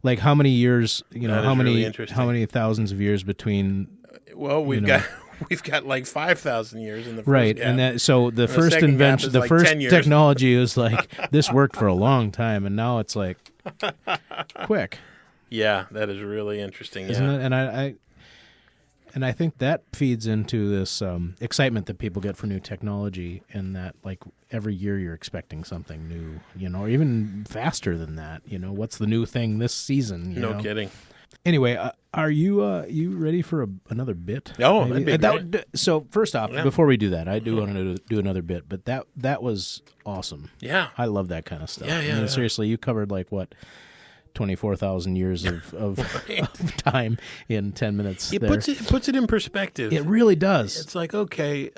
Like how many years? How many thousands of years between? Well, we've got like 5,000 years in the first right, gap. and so the first invention, the first technology was like this worked for a long time, and now it's like quick. Yeah, that is really interesting. Isn't it? And I think that feeds into this excitement that people get for new technology, and that like every year you're expecting something new, or even faster than that. What's the new thing this season? No kidding. Anyway, are you ready for another bit? Oh, that'd be great. So first off, before we do that, I do want to do another bit, but that was awesome. Yeah, I love that kind of stuff. Yeah. Seriously, you covered like what? 24,000 years of time in 10 minutes. It puts it in perspective. It really does. It's like, okay,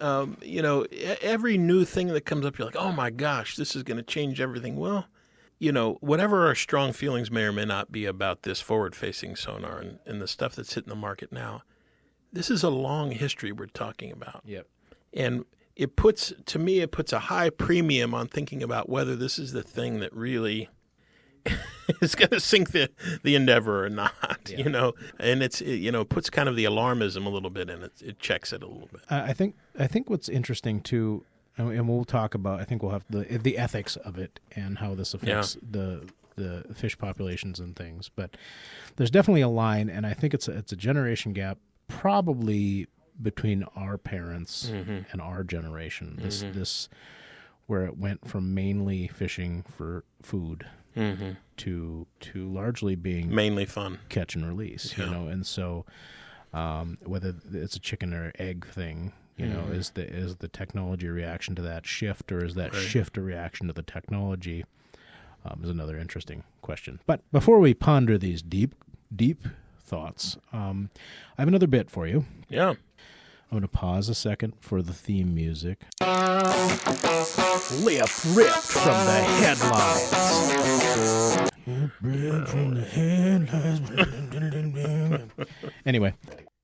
every new thing that comes up, you're like, oh my gosh, this is going to change everything. Well, whatever our strong feelings may or may not be about this forward-facing sonar and the stuff that's hitting the market now, this is a long history we're talking about. Yep. And it puts a high premium on thinking about whether this is the thing that really is going to sink the endeavor or not, and it puts kind of the alarmism a little bit in it. It checks it a little bit. I think what's interesting too, and we'll talk about, I think we'll have the ethics of it and how this affects the fish populations and things. But there's definitely a line, and I think it's a generation gap, probably between our parents and our generation. This where it went from mainly fishing for food. To largely being mainly fun, catch and release, and so whether it's a chicken or egg thing, is the technology a reaction to that shift, or is that shift a reaction to the technology? Is another interesting question. But before we ponder these deep thoughts, I have another bit for you. Yeah. I'm going to pause a second for the theme music. Ripped from the headlines. From the headlines. Anyway.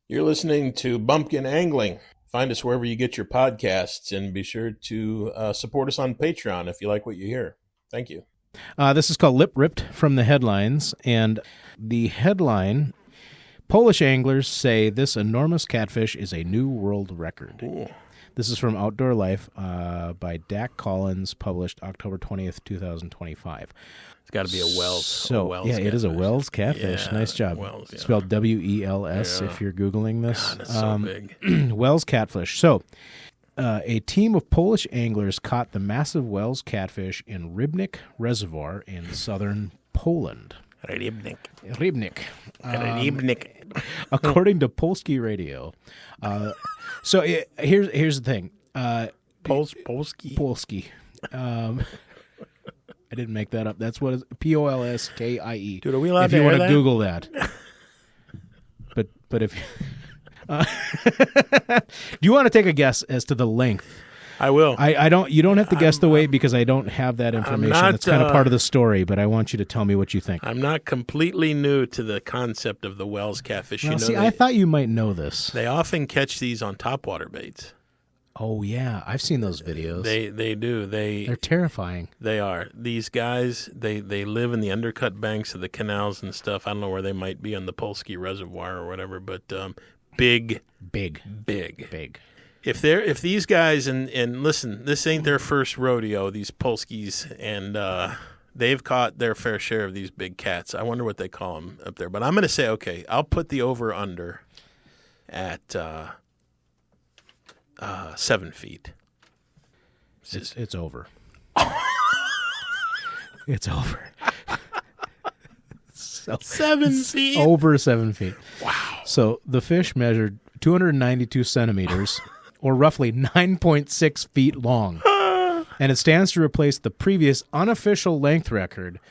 You're listening to Bumpkin Angling. Find us wherever you get your podcasts, and be sure to support us on Patreon if you like what you hear. Thank you. This is called Ripped from the Headlines, and the headline... Polish anglers say this enormous catfish is a new world record. Ooh. This is from Outdoor Life by Dak Collins, published October 20th, 2025. It's got to be a Wells. It is a Wells catfish. Yeah, nice job. Wells, yeah. Spelled W-E-L-S if you're Googling this. God, that's so big. Wells catfish. So, a team of Polish anglers caught the massive Wells catfish in Rybnik Reservoir in southern Poland. Rybnik. According to Polski Radio. Here's the thing. Polski. I didn't make that up. That's what it's Polskie. Dude, are we allowed if to you hear want to that? Google that. But if do you want to take a guess as to the length I will. I don't. You don't have to guess the weight because I don't have that information. not, It's kind of part of the story, but I want you to tell me what you think. I'm not completely new to the concept of the Wells catfish. Now, You know, see, I thought you might know this. they often catch these on topwater baits. Oh yeah, I've seen those videos. They do. They're terrifying. They are. These guys, they live in the undercut banks of the canals and stuff. I don't know where they might be on the Polsky Reservoir or whatever, but big. If these guys, and listen, this ain't their first rodeo, these Polskys, and they've caught their fair share of these big cats. I wonder what they call them up there. But I'm going to say, okay, I'll put the over-under at 7 feet. It's over. It's over. 7 feet? Over 7 feet. Wow. So the fish measured 292 centimeters, or roughly 9.6 feet long. And it stands to replace the previous unofficial length record,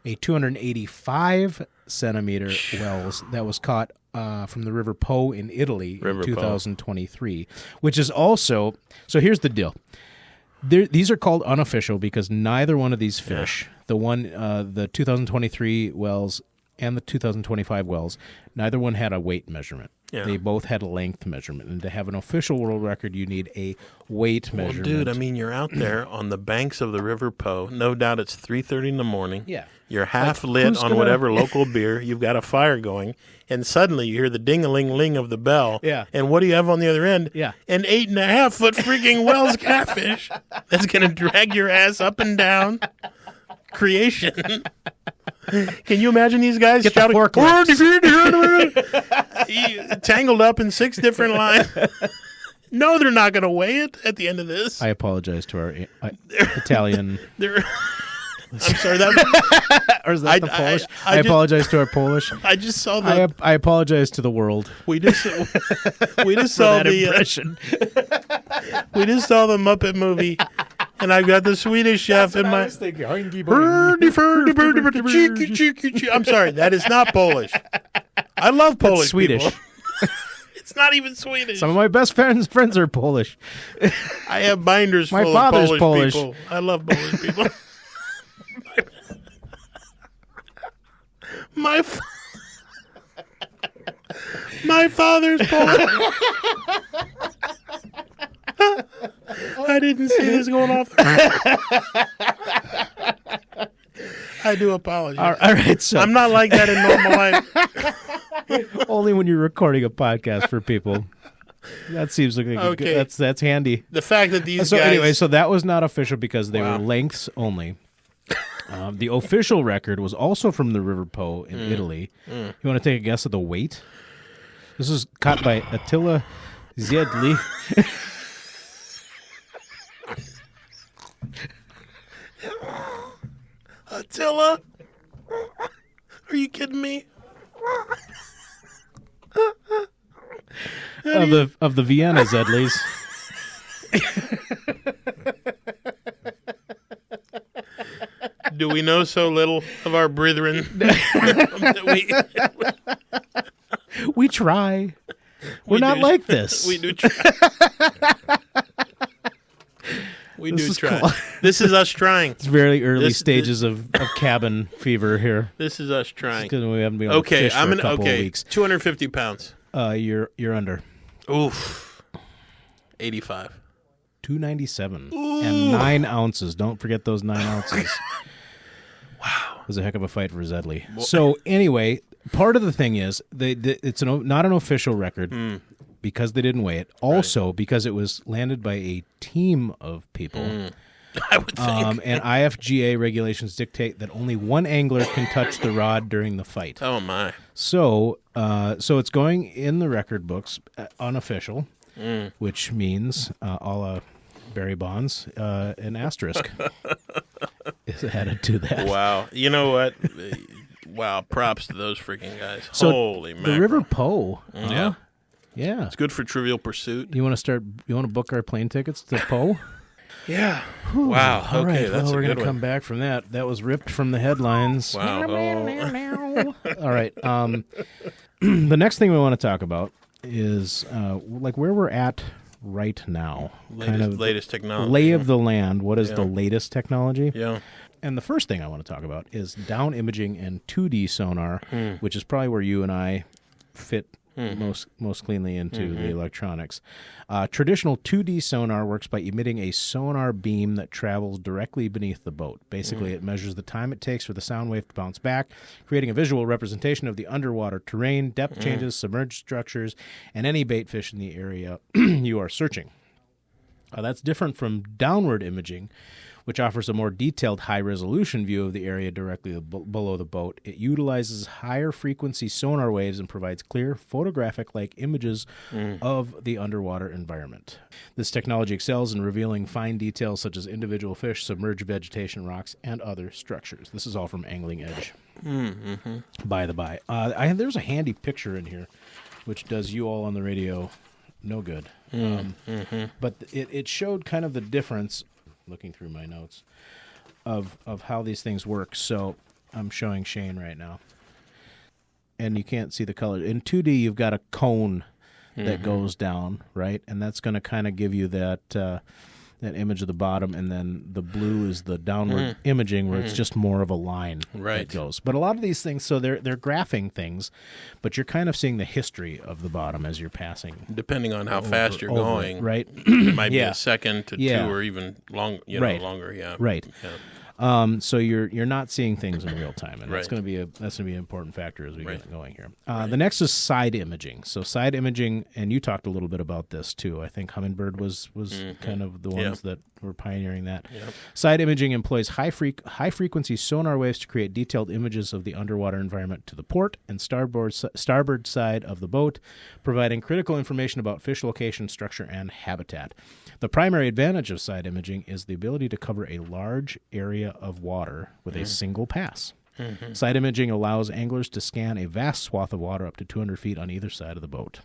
a 285 centimeter Wells that was caught from the River Po in Italy in 2023, which is also, so here's the deal. These are called unofficial because neither one of these fish, the 2023 Wells and the 2025 Wells, neither one had a weight measurement. Yeah. They both had a length measurement. And to have an official world record, you need a weight measurement. Dude, I mean, you're out there on the banks of the River Po. No doubt it's 3:30 in the morning. Yeah. You're half lit on whatever local beer. You've got a fire going. And suddenly you hear the ding-a-ling-ling of the bell. Yeah. And what do you have on the other end? Yeah. An 8.5-foot freaking Wells catfish that's going to drag your ass up and down creation. Can you imagine these guys Get shouting, the tangled up in 6 different lines? No, they're not going to weigh it at the end of this. I apologize to our Italian. I'm sorry. That or is that the Polish? I apologize to our Polish. I just saw the. I apologize to the world. We just saw that impression. We just saw the Muppet movie, and I've got the Swedish chef in my. I'm sorry, that is not Polish. I love Polish. That's Swedish. People. It's not even Swedish. Some of my best friends are Polish. I have binders full of Polish people. I love Polish people. My father's Polish. I didn't see this going off. I do apologize. All right, so I'm not like that in normal life. Only when you're recording a podcast for people. That seems like okay. That's handy. The fact that these so guys... anyway, so that was not official because they were lengths only. The official record was also from the River Po in Italy. You want to take a guess at the weight? This is caught by Attila Ziedli. Attila? Are you kidding me? Of the Vienna Zedleys. Do we know so little of our brethren? We try. We're not like this. We do try. We do try. This is us trying. It's very early stages of cabin fever here. This is us trying. Because we haven't been able to fish for a couple of weeks. 250 pounds. You're under. Oof. 85. 297. Ooh. And 9 ounces. Don't forget those 9 ounces. Wow. It was a heck of a fight for Zedley. So anyway, part of the thing is it's not an official record because they didn't weigh it. Also because it was landed by a team of people. I would think. And IFGA regulations dictate that only one angler can touch the rod during the fight. Oh my! So it's going in the record books, unofficial, which means a la Barry Bonds, an asterisk is added to that. Wow! You know what? Wow! Props to those freaking guys. So holy mackerel. The River Po. Yeah. Yeah. It's good for Trivial Pursuit. You want to book our plane tickets to Po? Yeah. Wow. All okay, right. that's we're going to come back from that. That was ripped from the headlines. Wow. All right. The next thing we want to talk about is where we're at right now. Latest technology. Lay of the land. What is Yeah. the latest technology? Yeah. And the first thing I want to talk about is down imaging and 2D sonar, which is probably where you and I fit most cleanly into the electronics. Traditional 2D sonar works by emitting a sonar beam that travels directly beneath the boat. Basically, it measures the time it takes for the sound wave to bounce back, creating a visual representation of the underwater terrain, depth changes, submerged structures, and any bait fish in the area you are searching. That's different from downward imaging, which offers a more detailed high-resolution view of the area directly below the boat. It utilizes higher-frequency sonar waves and provides clear, photographic-like images of the underwater environment. This technology excels in revealing fine details such as individual fish, submerged vegetation, rocks, and other structures. This is all from Angling Edge, by the by. There's a handy picture in here, which does you all on the radio no good. But it showed kind of the difference, looking through my notes, of how these things work. So I'm showing Shane right now. And you can't see the color. In 2D, you've got a cone that goes down, right? And that's going to kind of give you that image of the bottom, and then the blue is the downward imaging where it's just more of a line that goes. But a lot of these things, so they're graphing things, but you're kind of seeing the history of the bottom as you're passing. Depending on how fast you're going, right? It might be a second to 2 or even longer. Longer. Yeah, right. Yeah. So you're not seeing things in real time, and that's going to be an important factor as we get going here. The next is side imaging. So side imaging, and you talked a little bit about this too. I think Humminbird was kind of the ones that were pioneering that. Yep. Side imaging employs high frequency sonar waves to create detailed images of the underwater environment to the port and starboard side of the boat, providing critical information about fish location, structure, and habitat. The primary advantage of side imaging is the ability to cover a large area of water with a single pass. Side imaging allows anglers to scan a vast swath of water up to 200 feet on either side of the boat.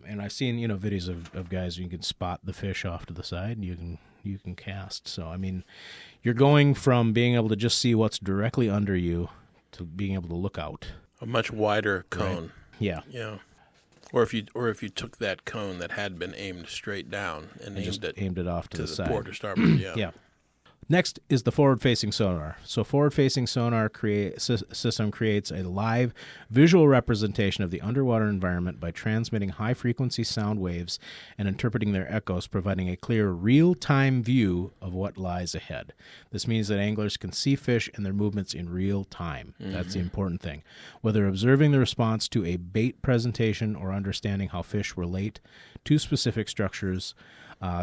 And I've seen videos of guys you can spot the fish off to the side and you can cast. So I mean, you're going from being able to just see what's directly under you to being able to look out. A much wider cone. Right? Yeah. Yeah. Or if you took that cone that had been aimed straight down and aimed it off to the side, port or starboard. Yeah. Yeah. Next is the forward-facing sonar. So forward-facing sonar system creates a live visual representation of the underwater environment by transmitting high-frequency sound waves and interpreting their echoes, providing a clear real-time view of what lies ahead. This means that anglers can see fish and their movements in real time. That's the important thing. Whether observing the response to a bait presentation or understanding how fish relate to specific structures,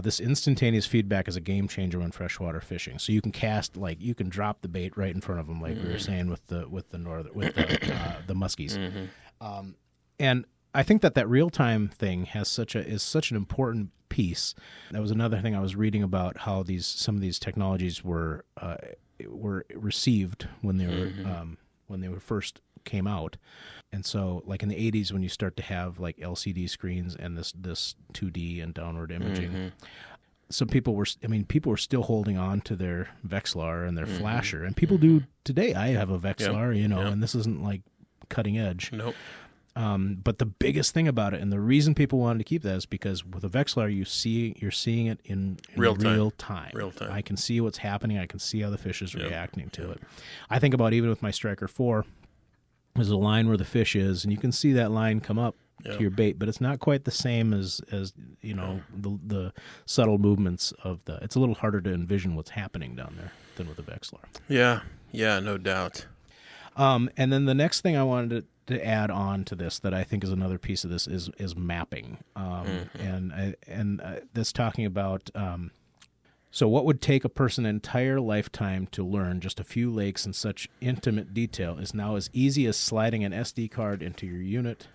this instantaneous feedback is a game changer when freshwater fishing. So you can cast, you can drop the bait right in front of them, like we were saying with the muskies. And I think that real time thing is such an important piece. That was another thing I was reading about, how some of these technologies were received when they were first came out. And so, like in the 80s, when you start to have LCD screens and this 2D and downward imaging, some people were still holding on to their Vexilar and their flasher, and people do today. I have a Vexilar, and this isn't cutting edge. Nope. But the biggest thing about it, and the reason people wanted to keep that, is because with a Vexilar, you're seeing it in real time. Real time. I can see what's happening. I can see how the fish is reacting to it. I think about even with my Striker 4. There's a line where the fish is, and you can see that line come up to your bait, but it's not quite the same as the subtle movements of the. It's a little harder to envision what's happening down there than with a Vexilar. Yeah, no doubt. And then the next thing I wanted to add on to this, that I think is another piece of this, is mapping, and that's talking about. So what would take a person an entire lifetime to learn just a few lakes in such intimate detail is now as easy as sliding an SD card into your unit.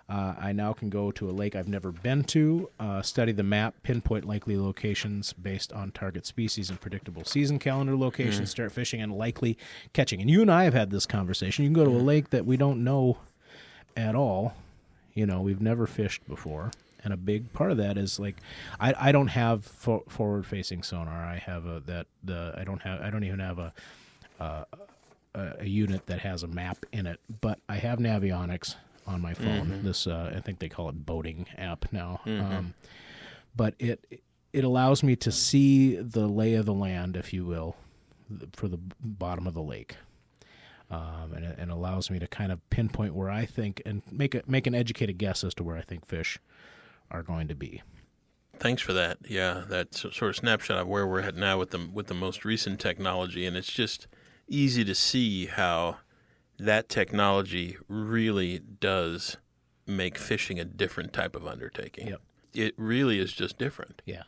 I now can go to a lake I've never been to, study the map, pinpoint likely locations based on target species and predictable season calendar locations, start fishing and likely catching. And you and I have had this conversation. You can go to a lake that we don't know at all. We've never fished before. And a big part of that is I don't have forward-facing sonar. I have I don't even have a unit that has a map in it. But I have Navionics. on my phone. This I think they call it boating app now. But it allows me to see the lay of the land, if you will, for the bottom of the lake. And it allows me to kind of pinpoint where I think and make an educated guess as to where I think fish are going to be. Thanks for that. Yeah, that sort of snapshot of where we're at now with the most recent technology, and it's just easy to see how that technology really does make fishing a different type of undertaking. Yep. It really is just different. Yeah.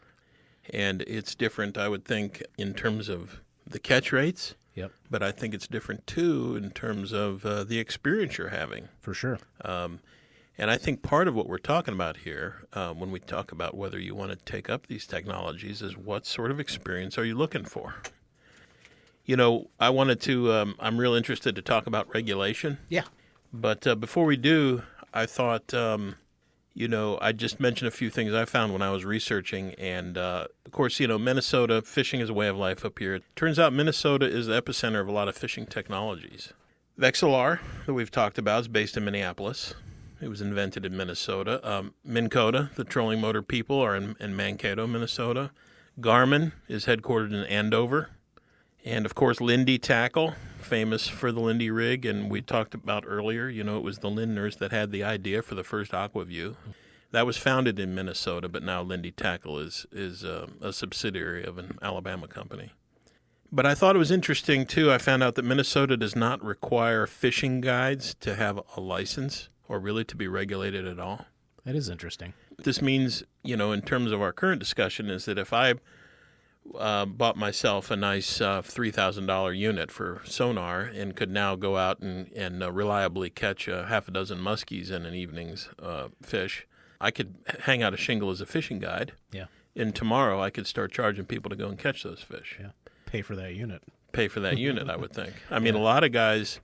And it's different, I would think, in terms of the catch rates. Yep. But I think it's different, too, in terms of the experience you're having. For sure. And I think part of what we're talking about here, when we talk about whether you want to take up these technologies, is what sort of experience are you looking for? You know, I wanted to, I'm real interested to talk about regulation. Yeah. But before we do, I thought, I just mentioned a few things I found when I was researching. And, of course, Minnesota, fishing is a way of life up here. It turns out Minnesota is the epicenter of a lot of fishing technologies. Vexilar, that we've talked about, is based in Minneapolis. It was invented in Minnesota. Minn Kota, the trolling motor people, are in Mankato, Minnesota. Garmin is headquartered in Andover. And, of course, Lindy Tackle, famous for the Lindy rig. And we talked about earlier, it was the Lindners that had the idea for the first AquaView. That was founded in Minnesota, but now Lindy Tackle is a subsidiary of an Alabama company. But I thought it was interesting, too. I found out that Minnesota does not require fishing guides to have a license or really to be regulated at all. That is interesting. This means, in terms of our current discussion, is that if I bought myself a nice $3,000 unit for sonar and could now go out and reliably catch half a dozen muskies in an evening's fish, I could hang out a shingle as a fishing guide. Yeah. And tomorrow I could start charging people to go and catch those fish. Yeah. Pay for that unit. I would think. I mean, a lot of guys,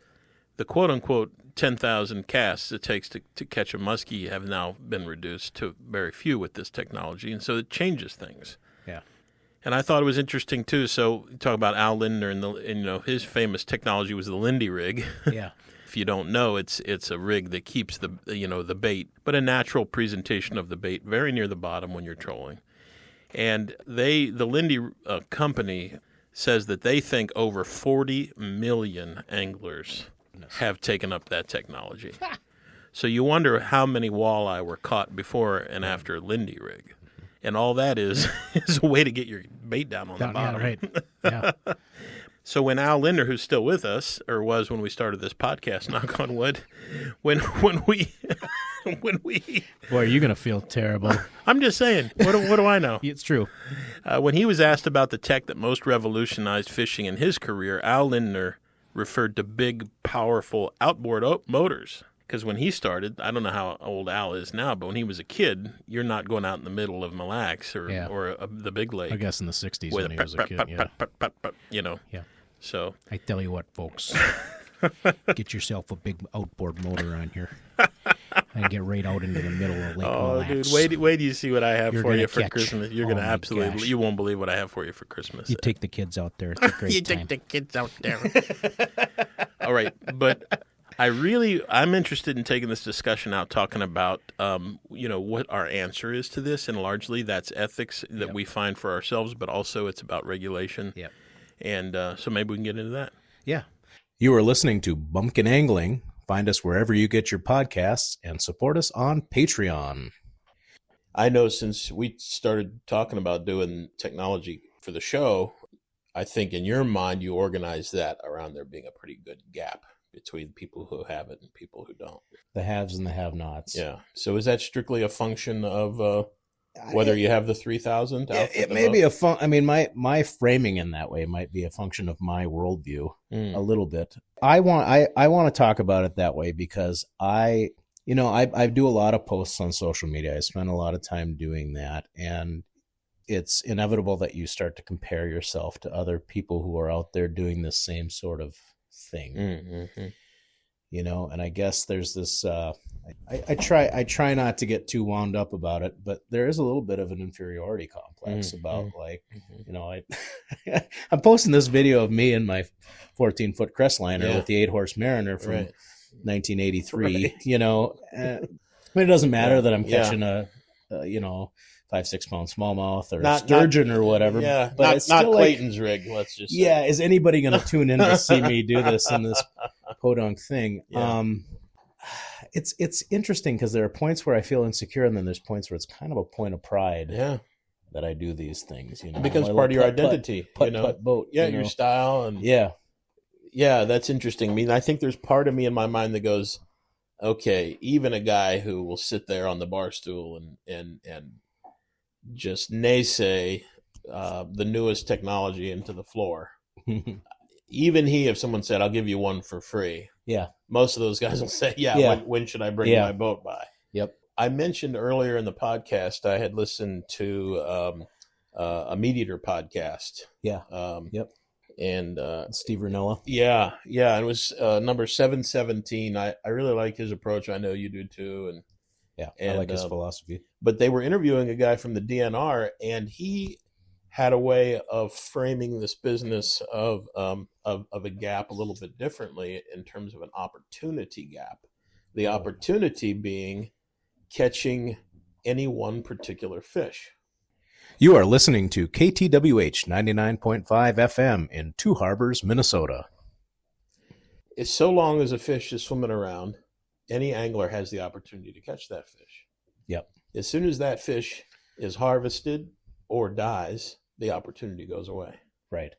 the quote-unquote 10,000 casts it takes to catch a muskie have now been reduced to very few with this technology, and so it changes things. Yeah. And I thought it was interesting, too. So you talk about Al Lindner, and his famous technology was the Lindy rig. Yeah. If you don't know, it's a rig that keeps the bait, but a natural presentation of the bait very near the bottom when you're trolling. And the Lindy company says that they think over 40 million anglers have taken up that technology. So you wonder how many walleye were caught before and after Lindy rig. And all that is a way to get your bait down on the bottom. Yeah, right. Yeah. So when Al Lindner, who's still with us, or was when we started this podcast, knock on wood, when we Boy, are you going to feel terrible. I'm just saying, what do I know? It's true. When he was asked about the tech that most revolutionized fishing in his career, Al Lindner referred to big, powerful outboard motors. Because when he started, I don't know how old Al is now, but when he was a kid, you're not going out in the middle of Mille Lacs or the big lake. I guess in the 60s when he was a kid, yeah. Yeah. So I tell you what, folks, get yourself a big outboard motor on here and get right out into the middle of Lake Mille Lacs. Dude, wait till you see what I have for you for catch. Christmas. You're going to absolutely, you won't believe what I have for you for Christmas. You take the kids out there. It's a great time. You take the kids out there. All right, but I'm interested in taking this discussion out, talking about, what our answer is to this, and largely that's ethics that we find for ourselves, but also it's about regulation. Yep. And so maybe we can get into that. Yeah. You are listening to Bumpkin Angling. Find us wherever you get your podcasts and support us on Patreon. I know since we started talking about doing technology for the show, I think in your mind you organize that around there being a pretty good gap between people who have it and people who don't. The haves and the have-nots. Yeah. So is that strictly a function of whether you have the 3,000? It may be my framing in that way might be a function of my worldview a little bit. I want to talk about it that way because I do a lot of posts on social media. I spend a lot of time doing that, and it's inevitable that you start to compare yourself to other people who are out there doing the same sort of thing. Mm-hmm. And I guess there's this I try not to get too wound up about it, but there is a little bit of an inferiority complex about I'm posting this video of me and my 14-foot crestliner with the 8-horse Mariner from 1983, Right. you know. But it doesn't matter that I'm Yeah. catching a 5-6 pound smallmouth or Not sturgeon or whatever. Yeah, but it's not still Clayton's rig. Let's just say. yeah. Is anybody going to tune in to see me do this in this podunk thing? Yeah. It's interesting because there are points where I feel insecure, and then there's points where it's kind of a point of pride Yeah, that I do these things. You know, it becomes My part of little your identity. putt boat. Yeah, you know? your style and Yeah. yeah, that's interesting. I mean, I think there's part of me in my mind that goes, okay, even a guy who will sit there on the bar stool and just naysay the newest technology into the floor. Even he, if someone said, "I'll give you one for free," Yeah. most of those guys will say, "Yeah, Yeah. when should I bring Yeah. my boat by?" Yep. I mentioned earlier in the podcast I had listened to a meat eater podcast. Yeah. Yep. And Steve Ranella. yeah, it was number 717. I really like his approach. I know you do too. And Yeah, I like his philosophy. But they were interviewing a guy from the DNR, and he had a way of framing this business of a gap a little bit differently in terms of an opportunity gap. The opportunity being catching any one particular fish. You are listening to KTWH 99.5 FM in Two Harbors, Minnesota. It's so long as a fish is swimming around, any angler has the opportunity to catch that fish. Yep. As soon as that fish is harvested or dies, the opportunity goes away. Right.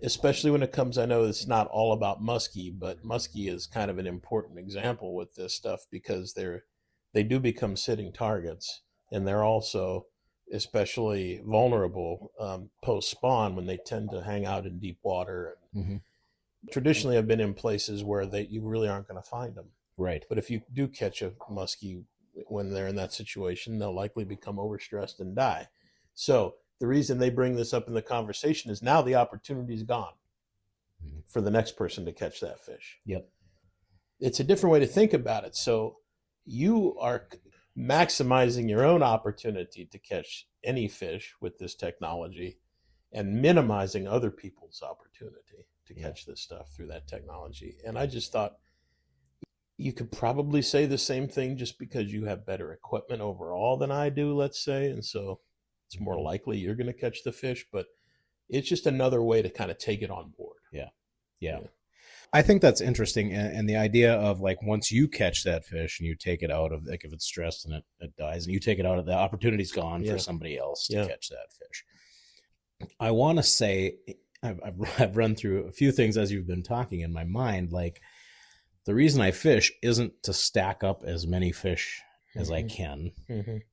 Especially when it comes, I know it's not all about muskie, but muskie is kind of an important example with this stuff because they do become sitting targets, and they're also especially vulnerable post-spawn when they tend to hang out in deep water. Mm-hmm. Traditionally, I've been in places where you really aren't going to find them. Right. But if you do catch a muskie when they're in that situation, they'll likely become overstressed and die. So the reason they bring this up in the conversation is now the opportunity is gone for the next person to catch that fish. Yep. It's a different way to think about it. So you are maximizing your own opportunity to catch any fish with this technology and minimizing other people's opportunity to catch this stuff through that technology. And I just thought you could probably say the same thing just because you have better equipment overall than I do, let's say. And so it's more likely you're going to catch the fish, but it's just another way to kind of take it on board. Yeah. I think that's interesting. And the idea of like, once you catch that fish and you take it out of, like if it's stressed and it dies and you take it out of, the opportunity's gone for somebody else to catch that fish. I want to say, I've run through a few things as you've been talking in my mind. Like the reason I fish isn't to stack up as many fish as I can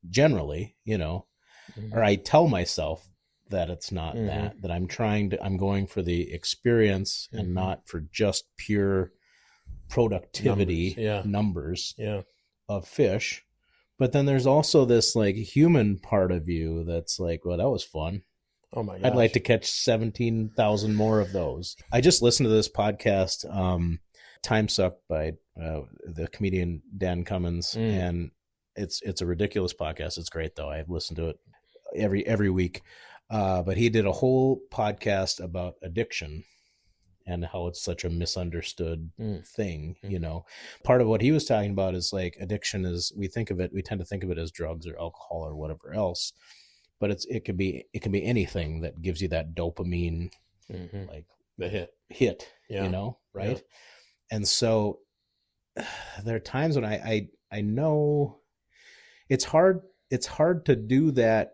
generally, or I tell myself that it's not that I'm going for the experience and not for just pure productivity numbers of fish. But then there's also this like human part of you that's like, well, that was fun. Oh my gosh. I'd like to catch 17,000 more of those. I just listened to this podcast, Time Suck by the comedian Dan Cummins, and it's a ridiculous podcast. It's great though. I've listened to it every week. But he did a whole podcast about addiction and how it's such a misunderstood thing. Part of what he was talking about is like addiction is, we tend to think of it as drugs or alcohol or whatever else, but it can be anything that gives you that dopamine, like the hit, right? Yeah. And so there are times when I know it's hard to do that.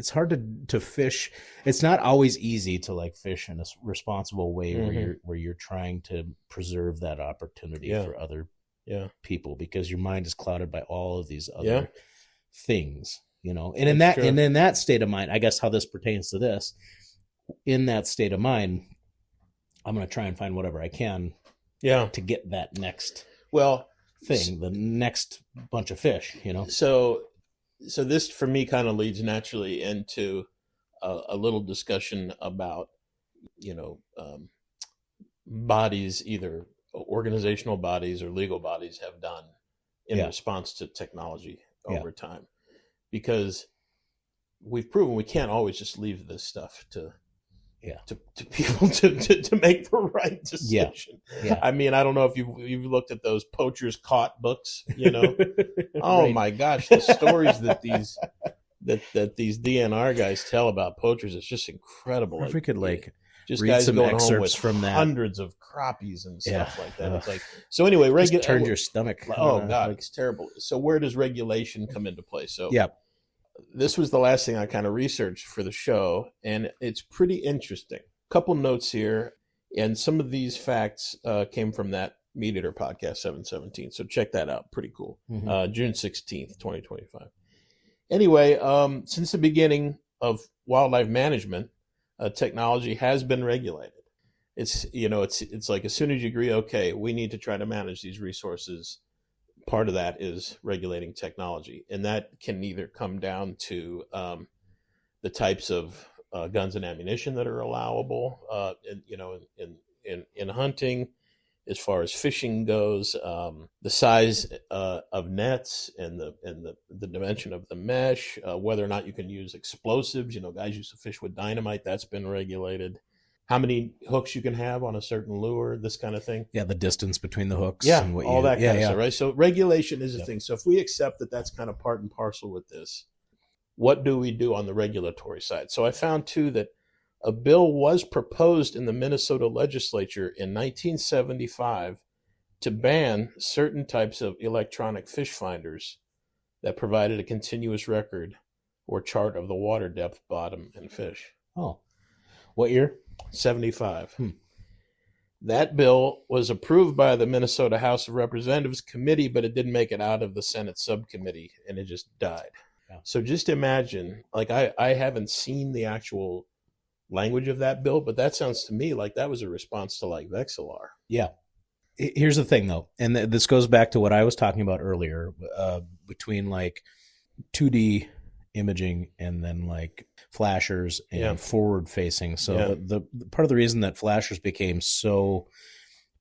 It's hard to fish. It's not always easy to like fish in a responsible way where you're trying to preserve that opportunity for other people, because your mind is clouded by all of these other things, And in that state of mind, I guess how this pertains to this, in that state of mind, I'm going to try and find whatever I can to get that next thing, the next bunch of fish, So this, for me, kind of leads naturally into a little discussion about, bodies, either organizational bodies or legal bodies, have done in response to technology over time. Because we've proven we can't always just leave this stuff to to people to make the right decision. Yeah. I mean, I don't know if you've looked at those poachers caught books, Oh Right. my gosh, the stories that these DNR guys tell about poachers, it's just incredible. If we could just read guys some going home excerpts with from that. hundreds of crappies and stuff Yeah. like that. It's like, so anyway, just turned your stomach. Oh God, it's terrible. So where does regulation come into play? So Yeah. this was the last thing I kind of researched for the show, and it's pretty interesting. Couple notes here, and some of these facts came from that Meat Eater podcast 717. So check that out. Pretty cool. Mhm. June 16th, 2025. Anyway, since the beginning of wildlife management, technology has been regulated. It's like as soon as you agree, okay, we need to try to manage these resources, part of that is regulating technology, and that can either come down to the types of guns and ammunition that are allowable, in hunting, as far as fishing goes, the size of nets and the dimension of the mesh, whether or not you can use explosives. Guys used to fish with dynamite. That's been regulated. How many hooks you can have on a certain lure, this kind of thing. Yeah, the distance between the hooks. Yeah, and what all that kind of stuff, yeah. right? So regulation is a Yep. thing. So if we accept that that's kind of part and parcel with this, what do we do on the regulatory side? So I found, too, that a bill was proposed in the Minnesota legislature in 1975 to ban certain types of electronic fish finders that provided a continuous record or chart of the water depth, bottom, and fish. Oh, what year? 75. That bill was approved by the Minnesota House of Representatives committee, but it didn't make it out of the Senate subcommittee, and it just died. Yeah. So just imagine, I haven't seen the actual language of that bill, but that sounds to me like that was a response to Vexilar. Yeah. Here's the thing, though, and this goes back to what I was talking about earlier, between 2D imaging and then flashers and forward facing. So the part of the reason that flashers became so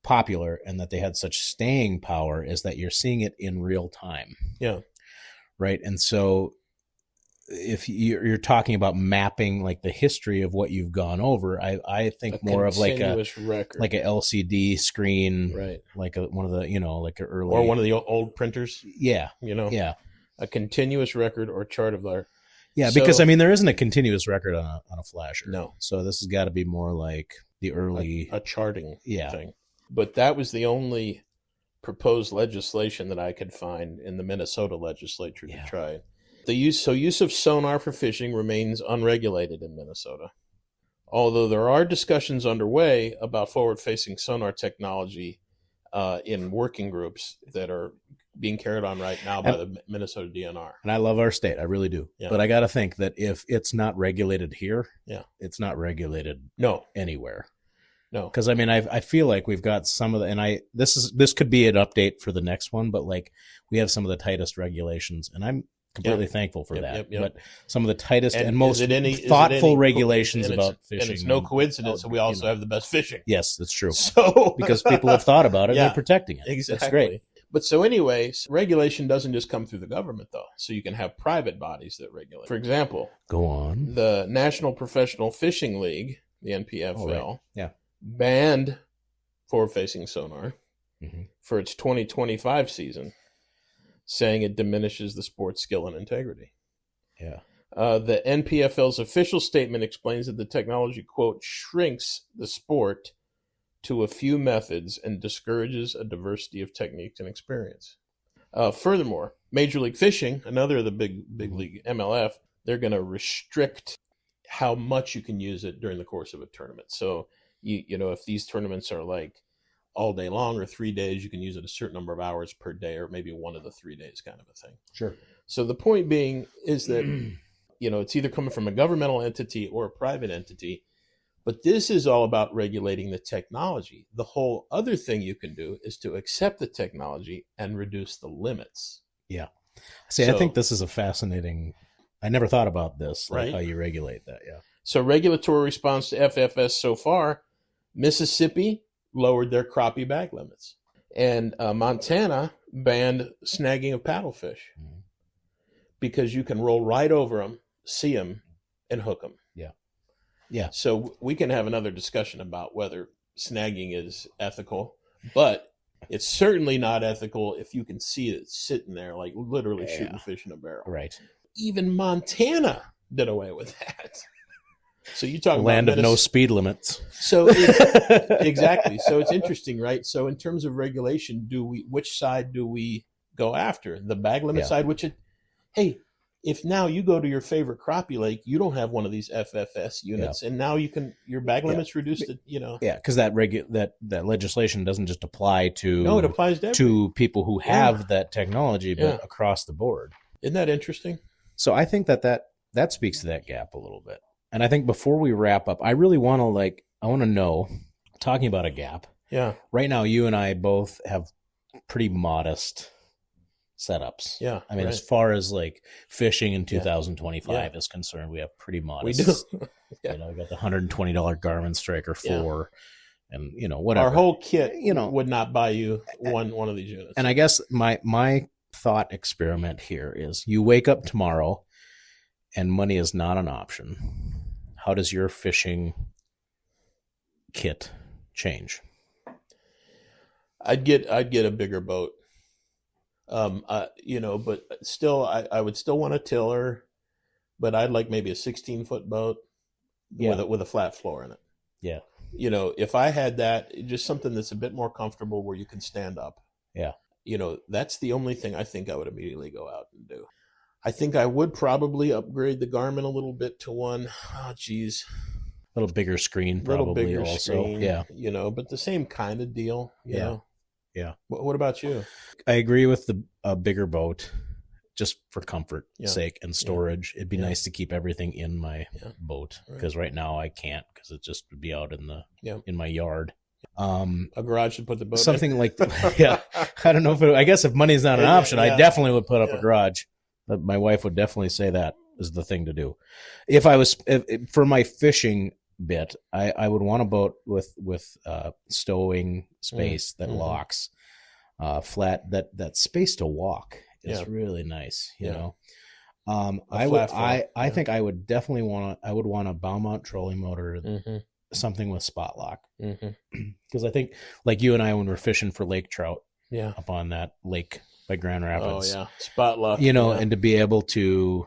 popular and that they had such staying power is that you're seeing it in real time. Yeah. Right. And so if you're talking about mapping the history of what you've gone over, I think more of a LCD screen, right? One of the early, or one of the old printers. Yeah. Yeah. A continuous record or chart of our. Yeah, because there isn't a continuous record on a flasher. No. So this has got to be more like the early a charting thing. But that was the only proposed legislation that I could find in the Minnesota legislature to try it. The use of sonar for fishing remains unregulated in Minnesota, although there are discussions underway about forward-facing sonar technology in working groups that are being carried on right now by the Minnesota DNR. And I love our state, I really do. Yeah. But I got to think that if it's not regulated here, it's not regulated anywhere. No, because I feel like we've got some of the, and this could be an update for the next one, but we have some of the tightest regulations, and I'm completely thankful for that. But some of the tightest and most thoughtful regulations about fishing. And it's no coincidence that we also have the best fishing. Yes, that's true. So because people have thought about it and they're protecting it. Exactly. That's great. But so anyways, regulation doesn't just come through the government, though. So you can have private bodies that regulate. For example, go on. The National Professional Fishing League, the NPFL, banned forward-facing sonar for its 2025 season, saying it diminishes the sport's skill and integrity. Yeah. The NPFL's official statement explains that the technology, quote, shrinks the sport to a few methods and discourages a diversity of techniques and experience. Furthermore, Major League Fishing, another of the big league, MLF, they're going to restrict how much you can use it during the course of a tournament. So, if these tournaments are all day long or 3 days, you can use it a certain number of hours per day, or maybe one of the 3 days kind of a thing. Sure. So the point being is that, it's either coming from a governmental entity or a private entity, but this is all about regulating the technology. The whole other thing you can do is to accept the technology and reduce the limits. Yeah. See, I think this is a fascinating, I never thought about this, right? How you regulate that. Yeah. So regulatory response to FFS so far, Mississippi lowered their crappie bag limits, and Montana banned snagging of paddlefish because you can roll right over them, see them, and hook them. Yeah. Yeah. So we can have another discussion about whether snagging is ethical, but it's certainly not ethical if you can see it sitting there, like literally shooting fish in a barrel. Right. Even Montana did away with that. So you talk Land about of no speed limits. So exactly. So it's interesting, right? So in terms of regulation, which side do we go after? The bag limit side, hey, if now you go to your favorite crappie lake, you don't have one of these FFS units, and now your bag limit's reduced to, Yeah, because that legislation doesn't just apply to it applies to people who have that technology, but across the board. Isn't that interesting? So I think that speaks to that gap a little bit. And I think before we wrap up, I really want to know, talking about a gap. Yeah. Right now, you and I both have pretty modest setups. Yeah. I mean, as far as like fishing in 2025 is concerned, we have pretty modest. We do. We got the $120 Garmin Striker 4 and, whatever. Our whole kit, would not buy you one of these units. And I guess my thought experiment here is you wake up tomorrow and money is not an option. How does your fishing kit change? I'd get a bigger boat. But still, I would still want a tiller, but I'd like maybe a 16-foot boat with a flat floor in it. Yeah. If I had that, just something that's a bit more comfortable where you can stand up. Yeah. That's the only thing I think I would immediately go out and do. I think I would probably upgrade the Garmin a little bit to one. Oh, geez. A little bigger screen, probably also. Screen, yeah. But the same kind of deal. You know? Yeah. What about you? I agree with the bigger boat, just for comfort's sake and storage. It'd be nice to keep everything in my boat, because right now I can't, because it just would be out in my yard. A garage to put the boat something in. Like I don't know I guess if money's not an option, I definitely would put up a garage. But my wife would definitely say that is the thing to do. If for my fishing bit, I would want a boat with stowing space that locks, flat, that space to walk is really nice, you know. I think I would definitely want a bow mount trolling motor, something with spot lock, because I think, like you and I, when we're fishing for lake trout, up on that lake by Grand Rapids, spot lock, and to be able to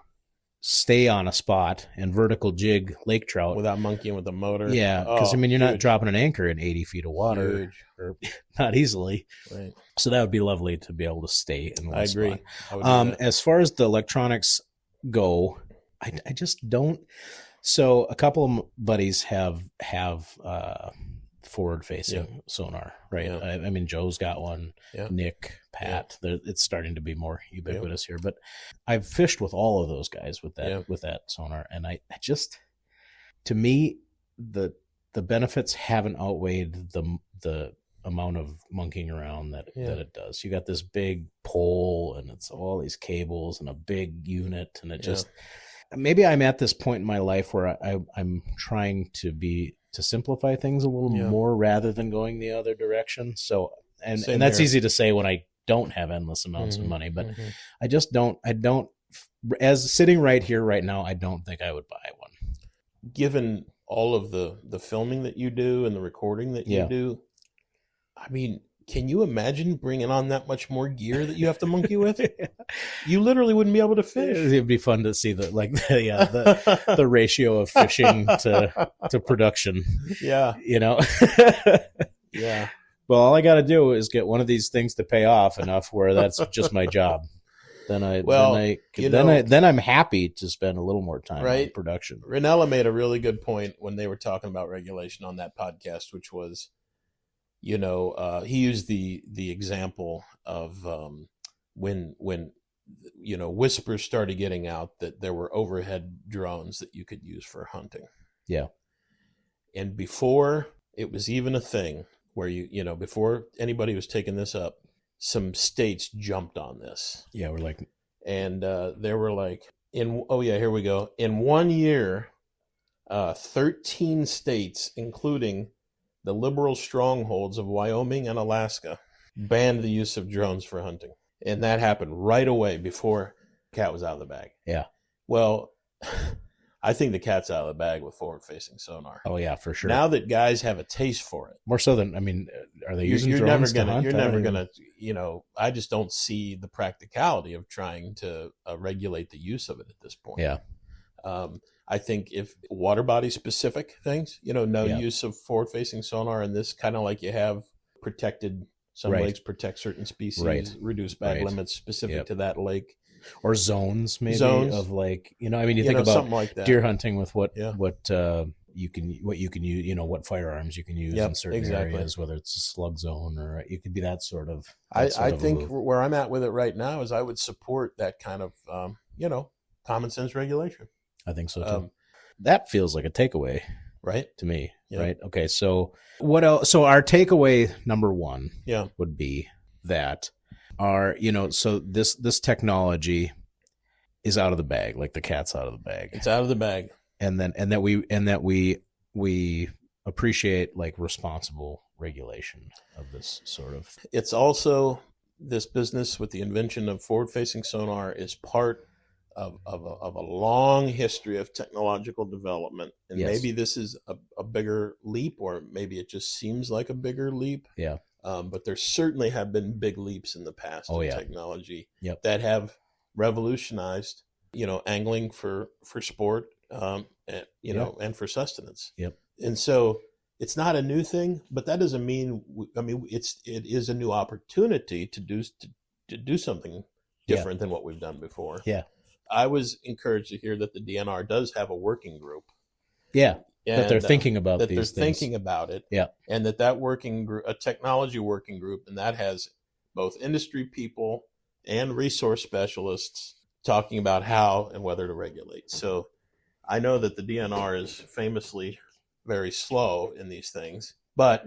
stay on a spot and vertical jig lake trout without monkeying with the motor. Yeah, because you're not dropping an anchor in 80 feet of water, or not easily. Right. So that would be lovely to be able to stay in one I agree. spot. As far as the electronics go, I just don't. So a couple of buddies have forward-facing sonar, right? Yeah. I mean, Joe's got one. Yeah. Nick, Pat. Yeah. It's starting to be more ubiquitous here. But I've fished with all of those guys with that sonar, and I just, to me, the benefits haven't outweighed the amount of monkeying around that it does. You got this big pole, and it's all these cables and a big unit, and it just. Maybe I'm at this point in my life where I'm trying to simplify things a little more rather than going the other direction. So, and that's easy to say when I don't have endless amounts of money, but I just don't, as sitting right here, right now, I don't think I would buy one. Given all of the filming that you do and the recording that you do, I mean, can you imagine bringing on that much more gear that you have to monkey with? You literally wouldn't be able to fish. It'd be fun to see the ratio of fishing to production. Yeah. Yeah. Well, all I got to do is get one of these things to pay off enough where that's just my job. Then I'm happy to spend a little more time on production. Ranella made a really good point when they were talking about regulation on that podcast, which was, he used the example of when whispers started getting out that there were overhead drones that you could use for hunting. Yeah. And before it was even a thing where before anybody was taking this up, some states jumped on this. Yeah, we're like, and they were like, here we go. In 1 year, 13 states, including the liberal strongholds of Wyoming and Alaska, banned the use of drones for hunting. And that happened right away before cat was out of the bag. Yeah. Well, I think the cat's out of the bag with forward-facing sonar. Oh yeah, for sure. Now that guys have a taste for it, more so than, I mean, are they using drones to hunt? You're never gonna. I just don't see the practicality of trying to regulate the use of it at this point. Yeah. I think if water body specific things, use of forward-facing sonar, and this kind of like you have protected. Some lakes protect certain species, reduce bag limits specific to that lake. Or zones, maybe of like, you think about something like that. Deer hunting with what you can use, what firearms you can use in certain areas, whether it's a slug zone or it could be that sort of. I think where I'm at with it right now is I would support that kind of common sense regulation. I think so too. That feels like a takeaway, right, to me. Yeah. Right. Okay. So what else? So our takeaway number one, would be that. So this technology is out of the bag, like the cat's out of the bag. It's out of the bag, and that we appreciate like responsible regulation of this sort of. It's also this business with the invention of forward-facing sonar is part of a long history of technological development, and maybe this is a bigger leap, or maybe it just seems like a bigger leap. Yeah. But there certainly have been big leaps in the past in technology that have revolutionized, angling for sport, and for sustenance. Yep. And so it's not a new thing, but that doesn't mean. It is a new opportunity to do something different than what we've done before. Yeah. I was encouraged to hear that the DNR does have a working group. Yeah. That they're thinking about that these they're things. thinking about it, yeah, and that working group, a technology working group, and that has both industry people and resource specialists talking about how and whether to regulate. So I know that the DNR is famously very slow in these things, but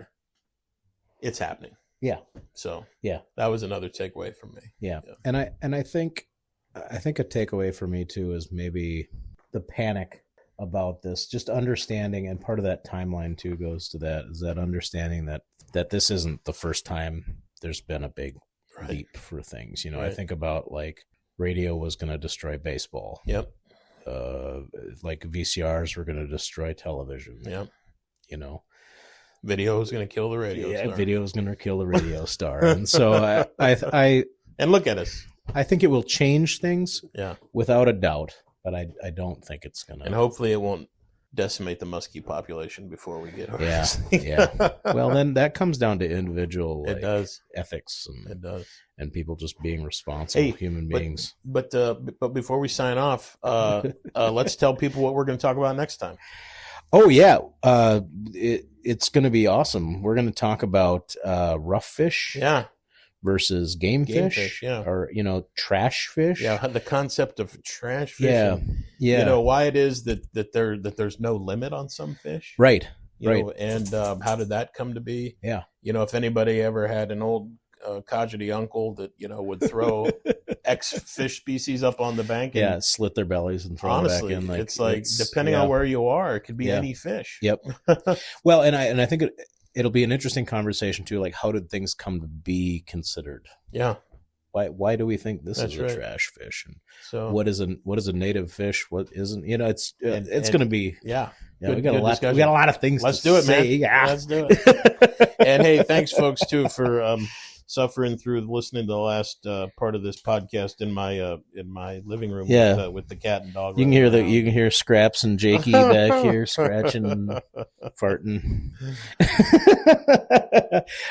it's happening. Yeah. So yeah, that was another takeaway from me. Yeah, and I think a takeaway for me too is maybe the panic about this, just understanding, and part of that timeline too goes to that, is that understanding that this isn't the first time there's been a big leap for things. I think about like radio was going to destroy baseball. Yep. Like VCRs were going to destroy television. Yep. Video is going to kill the radio star. Video is going to kill the radio star. And so I and look at us. I think it will change things. Yeah. Without a doubt. But I don't think it's going to. And hopefully it won't decimate the muskie population before we get ours. Yeah. Well, then that comes down to individual ethics. And, it does. And people just being responsible human beings. But before we sign off, let's tell people what we're going to talk about next time. Oh, yeah. It's going to be awesome. We're going to talk about rough fish. Yeah. Versus game fish, or trash fish. Yeah, the concept of trash fish. Yeah. Why it is that there's no limit on some fish. Right. And how did that come to be? Yeah. If anybody ever had an old codgety uncle that would throw X fish species up on the bank. And, slit their bellies and throw it back in. It's depending on where you are, it could be any fish. Yep. Well, and I think it'll be an interesting conversation too. Like, how did things come to be considered? Yeah. Why do we think this That's is right. a trash fish? And so what is a native fish? What isn't? It's going to be. Yeah. We got a lot of things. Let's do it, man. Yeah. Let's do it. And hey, thanks folks too for suffering through listening to the last part of this podcast in my living room with the cat and dog. You can hear Scraps and Jakey back here scratching and farting.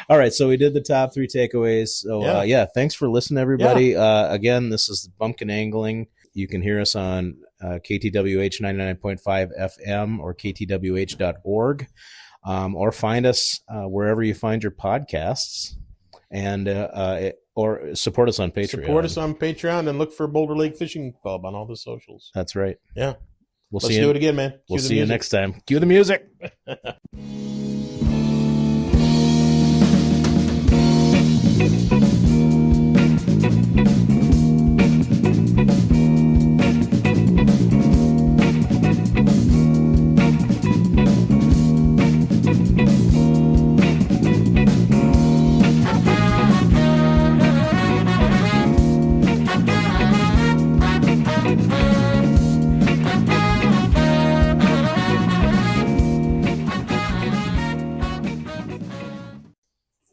All right, so we did the top 3 takeaways. So thanks for listening, everybody. Yeah. Again, this is Bumpkin Angling. You can hear us on KTWH 99.5 FM or ktwh.org, or find us wherever you find your podcasts. And or support us on Patreon. Support us on Patreon and look for Boulder Lake Fishing Club on all the socials. That's right. Yeah. Let's do it again, man. We'll see you next time. Cue the music.